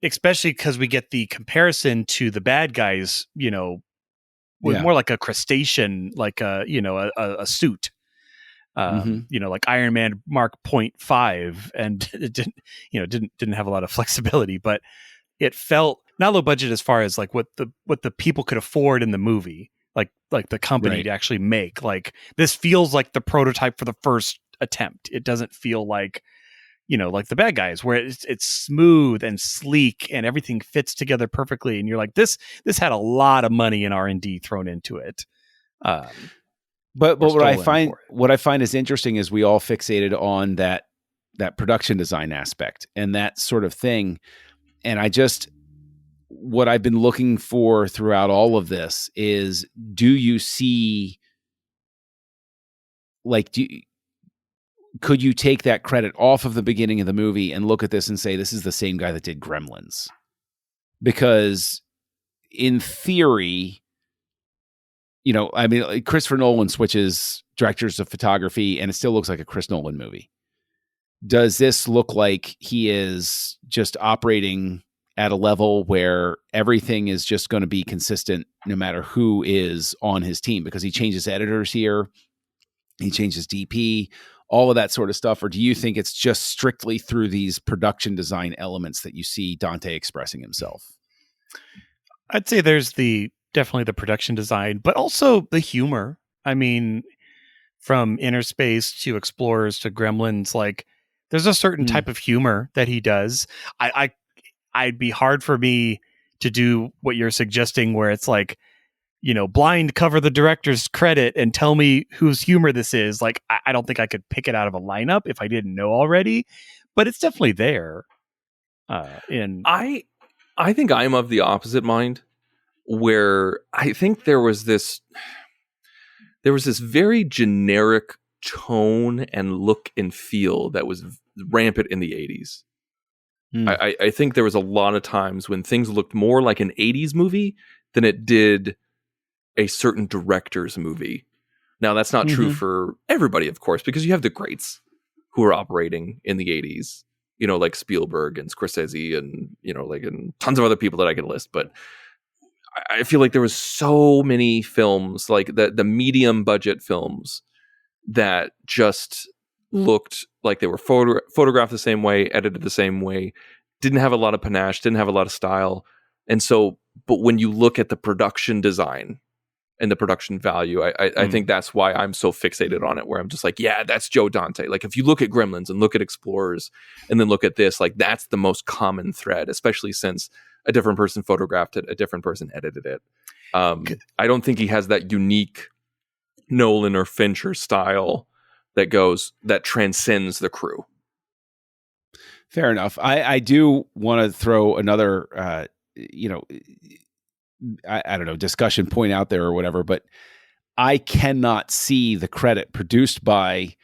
especially because we get the comparison to the bad guys, with more like a crustacean, like a suit. Like Iron Man Mark 0.5, and it didn't have a lot of flexibility, but it felt not low budget as far as like what the people could afford in the movie, like the company to actually make. Like this feels like the prototype for the first attempt. It doesn't feel like, like the bad guys, where it's smooth and sleek and everything fits together perfectly. And you're like, this had a lot of money and R&D thrown into it. But what I find is interesting is we all fixated on that production design aspect and that sort of thing. And what I've been looking for throughout all of this is, do you see, like, could you take that credit off of the beginning of the movie and look at this and say, this is the same guy that did Gremlins? Because in theory, I mean, like, Christopher Nolan switches directors of photography and it still looks like a Chris Nolan movie. Does this look like he is just operating at a level where everything is just going to be consistent no matter who is on his team? Because he changes editors here, he changes DP, all of that sort of stuff? Or do you think it's just strictly through these production design elements that you see Dante expressing himself? I'd say there's definitely the production design, but also the humor. I mean, from Innerspace to Explorers to Gremlins, like, there's a certain type of humor that he does. I'd be hard for me to do what you're suggesting, where it's like, blind cover the director's credit and tell me whose humor this is. Like, I don't think I could pick it out of a lineup if I didn't know already, but it's definitely there. I think I'm of the opposite mind, where I think there was this very generic tone and look and feel that was rampant in the 80s. I think there was a lot of times when things looked more like an 80s movie than it did a certain director's movie. Now, that's not true for everybody, of course, because you have the greats who are operating in the 80s, like Spielberg and Scorsese and, and tons of other people that I could list. But I feel like there was so many films, like the medium budget films, that just looked like they were photographed the same way, edited the same way, didn't have a lot of panache, didn't have a lot of style. And so, but when you look at the production design and the production value, I think that's why I'm so fixated on it, where I'm just like, yeah, that's Joe Dante. Like, if you look at Gremlins and look at Explorers and then look at this, like, that's the most common thread, especially since a different person photographed it, a different person edited it. I don't think he has that unique Nolan or Fincher style that transcends the crew. Fair enough. I do want to throw another, I don't know, discussion point out there or whatever, but I cannot see the credit produced by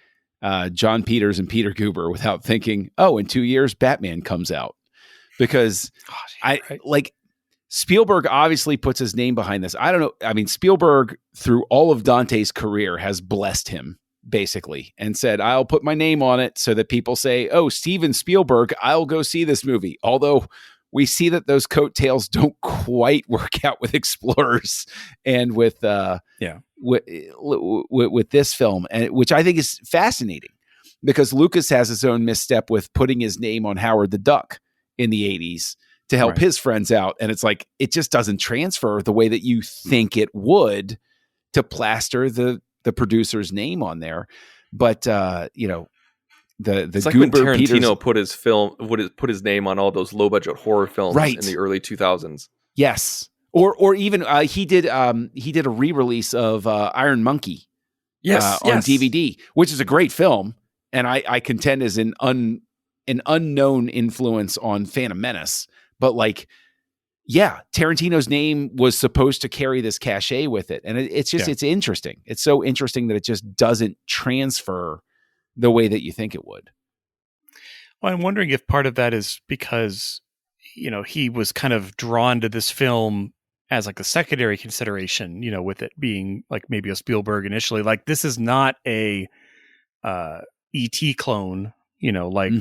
John Peters and Peter Guber without thinking, oh, in 2 years, Batman comes out. Because like, Spielberg obviously puts his name behind this. I don't know. I mean, Spielberg, through all of Dante's career, has blessed him, basically, and said, I'll put my name on it so that people say, oh, Steven Spielberg, I'll go see this movie. Although we see that those coattails don't quite work out with Explorers and with this film, and which I think is fascinating, because Lucas has his own misstep with putting his name on Howard the Duck in the 80s to help his friends out. And it's like, it just doesn't transfer the way that you think it would to plaster the producer's name on there. But, the it's like when Tarantino put his name on all those low budget horror films in the early 2000s. Yes. Or even he did a re-release of Iron Monkey on DVD, which is a great film. And I contend is an unknown influence on Phantom Menace. But like, yeah, Tarantino's name was supposed to carry this cachet with it. And it's just, it's interesting. It's so interesting that it just doesn't transfer the way that you think it would. Well, I'm wondering if part of that is because, he was kind of drawn to this film as like a secondary consideration, with it being like maybe a Spielberg initially. Like, this is not a E.T. clone, like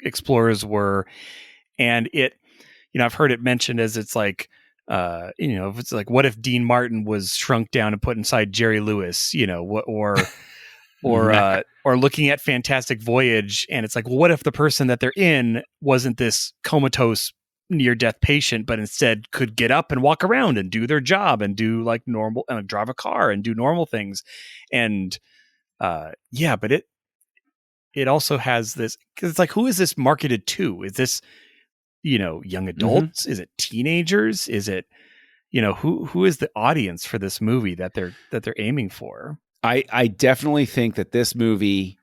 Explorers were. And it, I've heard it mentioned as it's like, if it's like, what if Dean Martin was shrunk down and put inside Jerry Lewis, or looking at Fantastic Voyage, and it's like, well, what if the person that they're in wasn't this comatose near-death patient, but instead could get up and walk around and do their job and do like normal, and drive a car and do normal things. And but it also has this, because it's like, who is this marketed to? Is this, young adults? Is it teenagers? Is it, who is the audience for this movie that they're aiming for? I definitely think that this movie,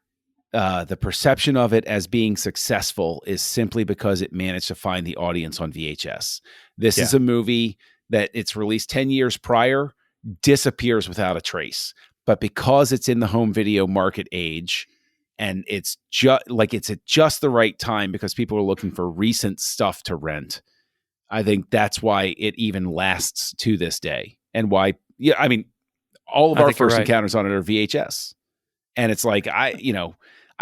the perception of it as being successful is simply because it managed to find the audience on VHS. This is a movie that it's released 10 years prior, disappears without a trace. But because it's in the home video market age, and it's it's at just the right time because people are looking for recent stuff to rent, I think that's why it even lasts to this day. And why, all of our first encounters on it are VHS. And it's like, I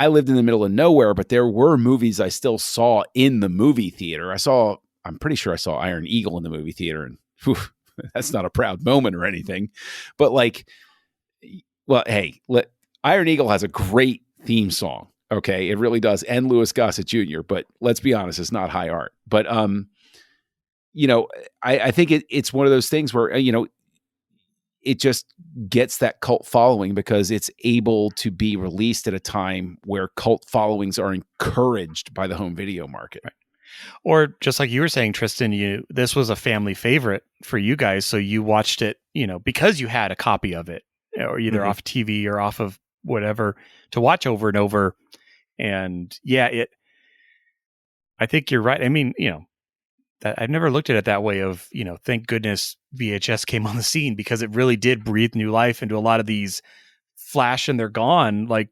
lived in the middle of nowhere, but there were movies I still saw in the movie theater. I'm pretty sure I saw Iron Eagle in the movie theater, and that's not a proud moment or anything. But Iron Eagle has a great theme song. Okay. It really does. And Louis Gossett Jr., but let's be honest, it's not high art. But, I think it's one of those things where, it just gets that cult following because it's able to be released at a time where cult followings are encouraged by the home video market. Right. Or just like you were saying, Tristan, this was a family favorite for you guys. So you watched it, because you had a copy of it, or either off TV or off of whatever to watch over and over. And I think you're right. I mean, I've never looked at it that way of, thank goodness VHS came on the scene, because it really did breathe new life into a lot of these flash and they're gone. Like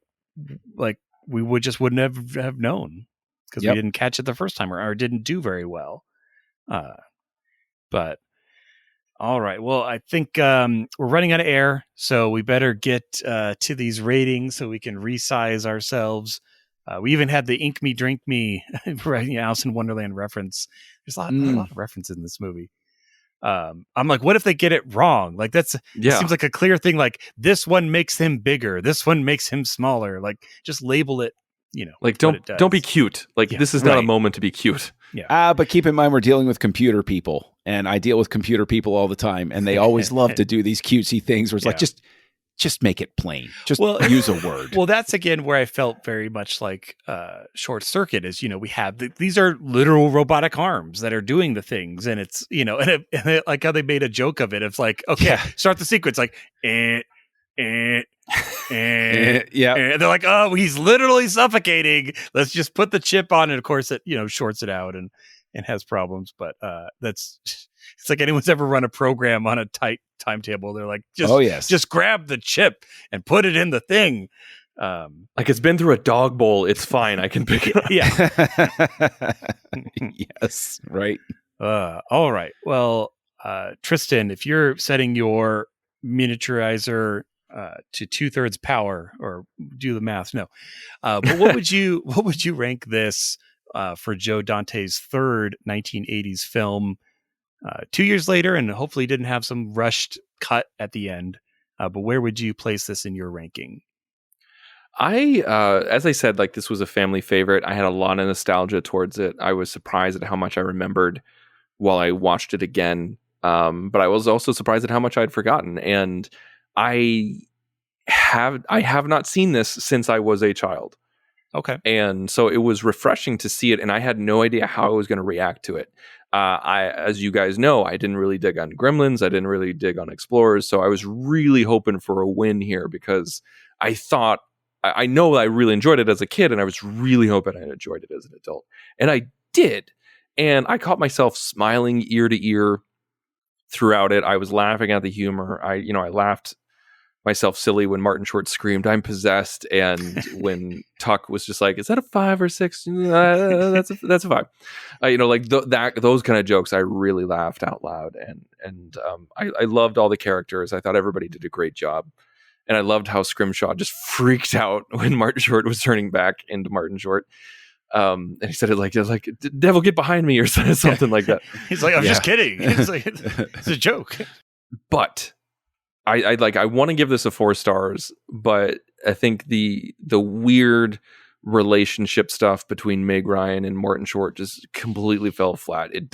we wouldn't have known because we didn't catch it the first time or didn't do very well. But all right. Well, I think we're running out of air, so we better get to these ratings so we can resize ourselves. We even had the Ink Me, Drink Me, Alice in Wonderland reference. There's a lot of references in this movie. I'm like, what if they get it wrong? Like it seems like a clear thing. Like this one makes him bigger. This one makes him smaller. Like just label it, don't be cute. This is not a moment to be cute. Yeah. But keep in mind, we're dealing with computer people, and I deal with computer people all the time. And they always love to do these cutesy things where it's like, just make it plain. Just use a word. Well, that's again where I felt very much like Short Circuit is, we have these are literal robotic arms that are doing the things. And it's, and like how they made a joke of it. It's like, okay, start the sequence like, and they're like, oh, he's literally suffocating. Let's just put the chip on. And of course it, shorts it out and has problems. But it's like anyone's ever run a program on a tight timetable. They're like, just grab the chip and put it in the thing. Like it's been through a dog bowl. It's fine. I can pick it up. Yeah. Yes. Right. All right. Well, Tristan, if you're setting your miniaturizer to 2/3 power, or do the math, no. But what would you rank this for Joe Dante's third 1980s film? 2 years later, and hopefully didn't have some rushed cut at the end. But where would you place this in your ranking? As I said, this was a family favorite. I had a lot of nostalgia towards it. I was surprised at how much I remembered while I watched it again. But I was also surprised at how much I'd forgotten. And I have not seen this since I was a child. Okay. And so it was refreshing to see it, and I had no idea how I was going to react to it. As you guys know, I didn't really dig on Gremlins. I didn't really dig on Explorers. So I was really hoping for a win here because I know I really enjoyed it as a kid, and I was really hoping I enjoyed it as an adult. And I did. And I caught myself smiling ear to ear throughout it. I was laughing at the humor. I laughed myself silly when Martin Short screamed, "I'm possessed," and when Tuck was just like, "Is that a 5 or 6?" That's a 5. Those kind of jokes, I really laughed out loud, and I loved all the characters. I thought everybody did a great job, and I loved how Scrimshaw just freaked out when Martin Short was turning back into Martin Short. And he said it like, "Devil, get behind me," or something like that. He's like, "I'm just kidding." It's like, it's a joke. But I want to give this a 4 stars, but I think the weird relationship stuff between Meg Ryan and Martin Short just completely fell flat. It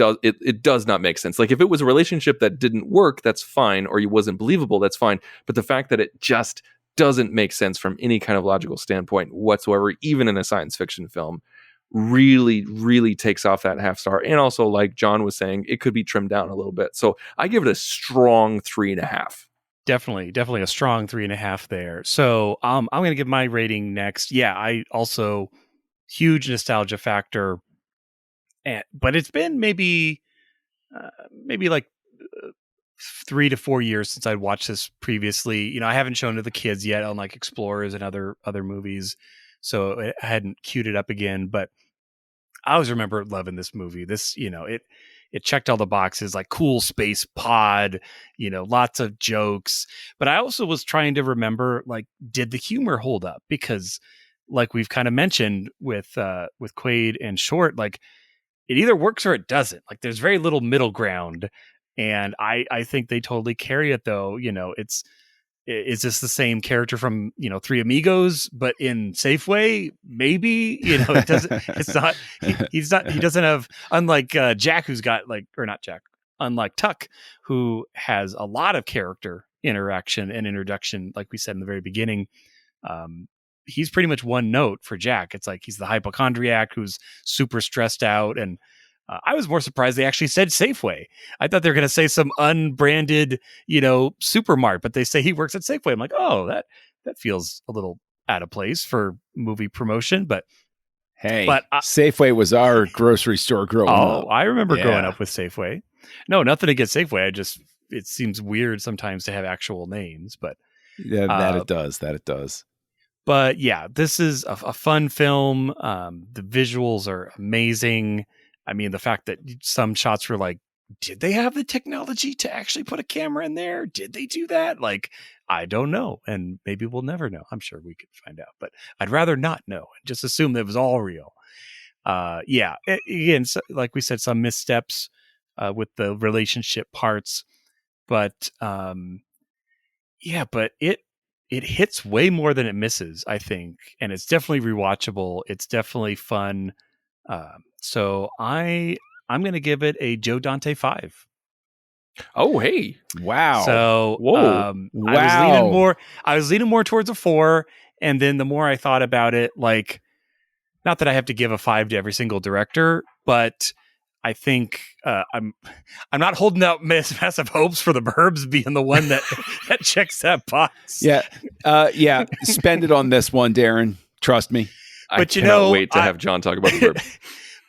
does not make sense. Like if it was a relationship that didn't work, that's fine, or it wasn't believable, that's fine. But the fact that it just doesn't make sense from any kind of logical standpoint whatsoever, even in a science fiction film, really, really takes off that half star. And also, like John was saying, it could be trimmed down a little bit. So I give it a strong 3.5. Definitely a strong 3.5 there. So I'm going to give my rating next. Yeah, I also huge nostalgia factor, but it's been maybe like 3 to 4 years since I'd watched this previously. You know, I haven't shown it to the kids yet, unlike Explorers and other movies, so I hadn't queued it up again. But I always remember loving this movie. This, you know, it checked all the boxes, like cool space pod, you know, lots of jokes. But I also was trying to remember, like, did the humor hold up? Because, like we've kind of mentioned with Quaid and Short, like, it either works or it doesn't. Like, there's very little middle ground. And I think they totally carry it, though. You know, is this the same character from, you know, Three Amigos, but in Safeway? Maybe, you know, it doesn't. It's not. He's not. He doesn't have. Unlike Jack, who's got not Jack. Unlike Tuck, who has a lot of character interaction and introduction, like we said in the very beginning. He's pretty much one note for Jack. It's like he's the hypochondriac who's super stressed out, and I was more surprised they actually said Safeway. I thought they were going to say some unbranded, you know, supermart, but they say he works at Safeway. I'm like, oh, that feels a little out of place for movie promotion. But hey, Safeway was our grocery store growing up. Oh, I remember growing up with Safeway. No, nothing against Safeway. It seems weird sometimes to have actual names, but that it does. But yeah, this is a fun film. The visuals are amazing. I mean, the fact that some shots were like, did they have the technology to actually put a camera in there? Did they do that? Like, I don't know. And maybe we'll never know. I'm sure we could find out, but I'd rather not know. Just assume that it was all real. Yeah. Again, so, like we said, some missteps with the relationship parts, but yeah, but it hits way more than it misses, I think. And it's definitely rewatchable. It's definitely fun. So I'm going to give it a Joe Dante 5. Oh, hey. Wow. So, wow. I was leaning more towards a 4. And then the more I thought about it, like, not that I have to give a 5 to every single director, but I think I'm not holding out massive hopes for the Burbs being the one that checks that box. Yeah. Spend it on this one, Darren. Trust me. But I cannot wait to have John talk about the Burbs.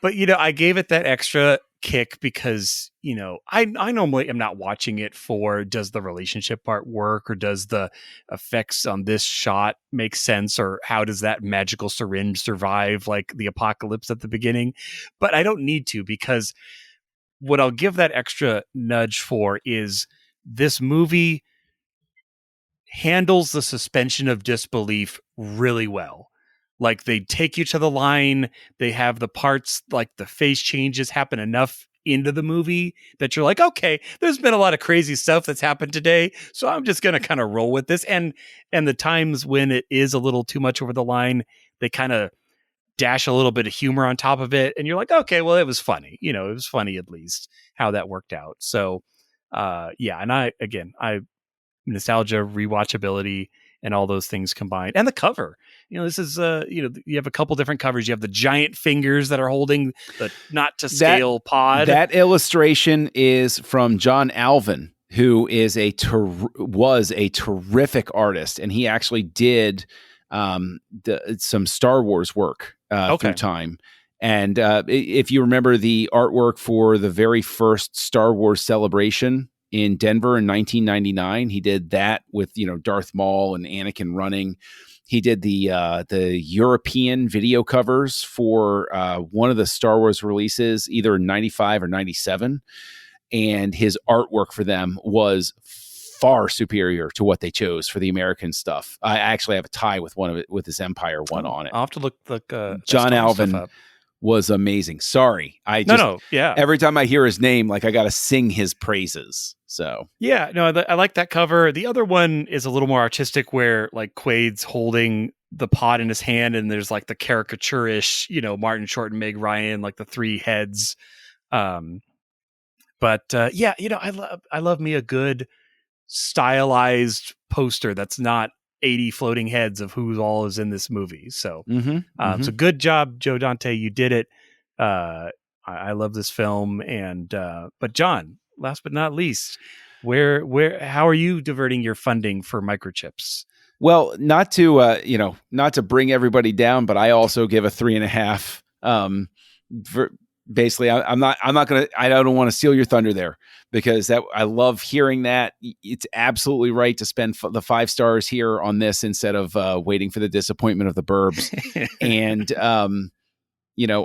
But, you know, I gave it that extra kick because, you know, I normally am not watching it for, does the relationship part work, or does the effects on this shot make sense, or how does that magical syringe survive like the apocalypse at the beginning? But I don't need to, because what I'll give that extra nudge for is this movie handles the suspension of disbelief really well. Like, they take you to the line, they have the parts, like the face changes happen enough into the movie that you're like, okay, there's been a lot of crazy stuff that's happened today, so I'm just going to kind of roll with this. And the times when it is a little too much over the line, they kind of dash a little bit of humor on top of it. And you're like, okay, well, it was funny. You know, it was funny at least how that worked out. So, yeah. And I nostalgia, rewatchability, and all those things combined. And the cover, you know, this is, you know, you have a couple different covers. You have the giant fingers that are holding the not to scale pod. That illustration is from John Alvin, who is was a terrific artist. And he actually did some Star Wars work through time. And if you remember the artwork for the very first Star Wars Celebration in Denver in 1999, he did that with, you know, Darth Maul and Anakin running. He did the European video covers for one of the Star Wars releases, either in 95 or 97. And his artwork for them was far superior to what they chose for the American stuff. I actually have a tie with one of it, with his Empire one on it. I'll have to look John Alvin was amazing. Sorry. Yeah. Every time I hear his name, like, I got to sing his praises. So yeah, no, I like that cover. The other one is a little more artistic, where like Quaid's holding the pod in his hand, and there's like the caricature-ish, you know, Martin Short and Meg Ryan, like the 3 heads. But yeah, you know, I love me a good stylized poster that's not 80 floating heads of who all is in this movie. So, so good job, Joe Dante. You did it. I love this film. And but John, last but not least, how are you diverting your funding for microchips? Well, not to bring everybody down, but I also give a 3.5. Basically, I don't want to steal your thunder there, because I love hearing that. It's absolutely right to spend the 5 stars here on this instead of waiting for the disappointment of the Burbs. And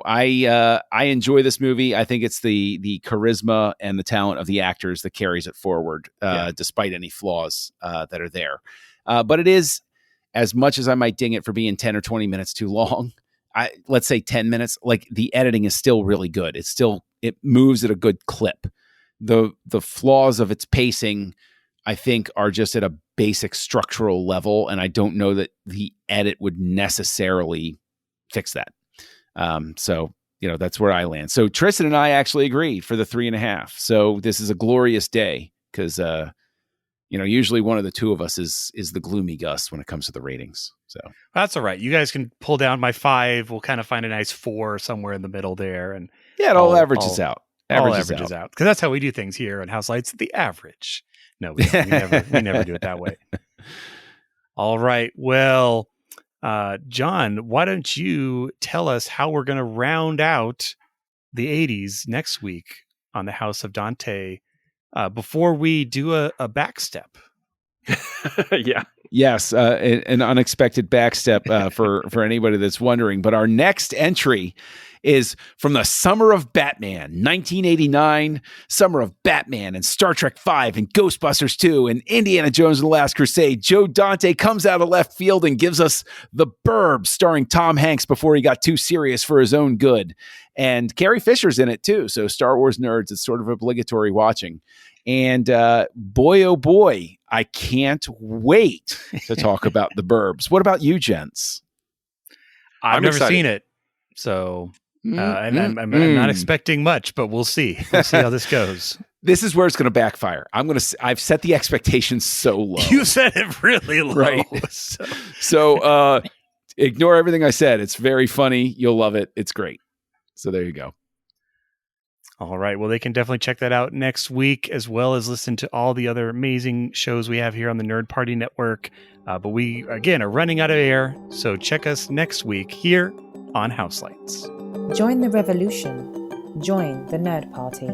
I enjoy this movie. I think it's the charisma and the talent of the actors that carries it forward, despite any flaws that are there. But it is, as much as I might ding it for being 10 or 20 minutes too long, let's say 10 minutes, like, the editing is still really good. It moves at a good clip. The flaws of its pacing, I think, are just at a basic structural level, and I don't know that the edit would necessarily fix that. So that's where I land. So Tristan and I actually agreed for the 3.5. So this is a glorious day, because usually one of the two of us is the gloomy Gus when it comes to the ratings. So that's all right. You guys can pull down my 5. We'll kind of find a nice 4 somewhere in the middle there, and it all averages out. Averages out, because that's how we do things here on Houselights. The average. No, we never do it that way. All right. Well, John, why don't you tell us how we're going to round out the 80s next week on the House of Dante, before we do a backstep? Yeah. Yes, an unexpected backstep for anybody that's wondering. But our next entry is from the summer of Batman, 1989, summer of Batman and Star Trek V and Ghostbusters 2 and Indiana Jones and the Last Crusade. Joe Dante comes out of left field and gives us The Burbs, starring Tom Hanks before he got too serious for his own good. And Carrie Fisher's in it too, so Star Wars nerds, it's sort of obligatory watching. And boy, oh boy, I can't wait to talk about The Burbs. What about you, gents? I've never seen it, so I'm not expecting much, but we'll see. We'll see how this goes. This is where it's going to backfire. I've set the expectations so low. You set it really low. Right. So ignore everything I said. It's very funny. You'll love it. It's great. So there you go. All right. Well, they can definitely check that out next week, as well as listen to all the other amazing shows we have here on the Nerd Party Network. But we, again, are running out of air. So check us next week here on Houselights. Join the revolution. Join the Nerd Party.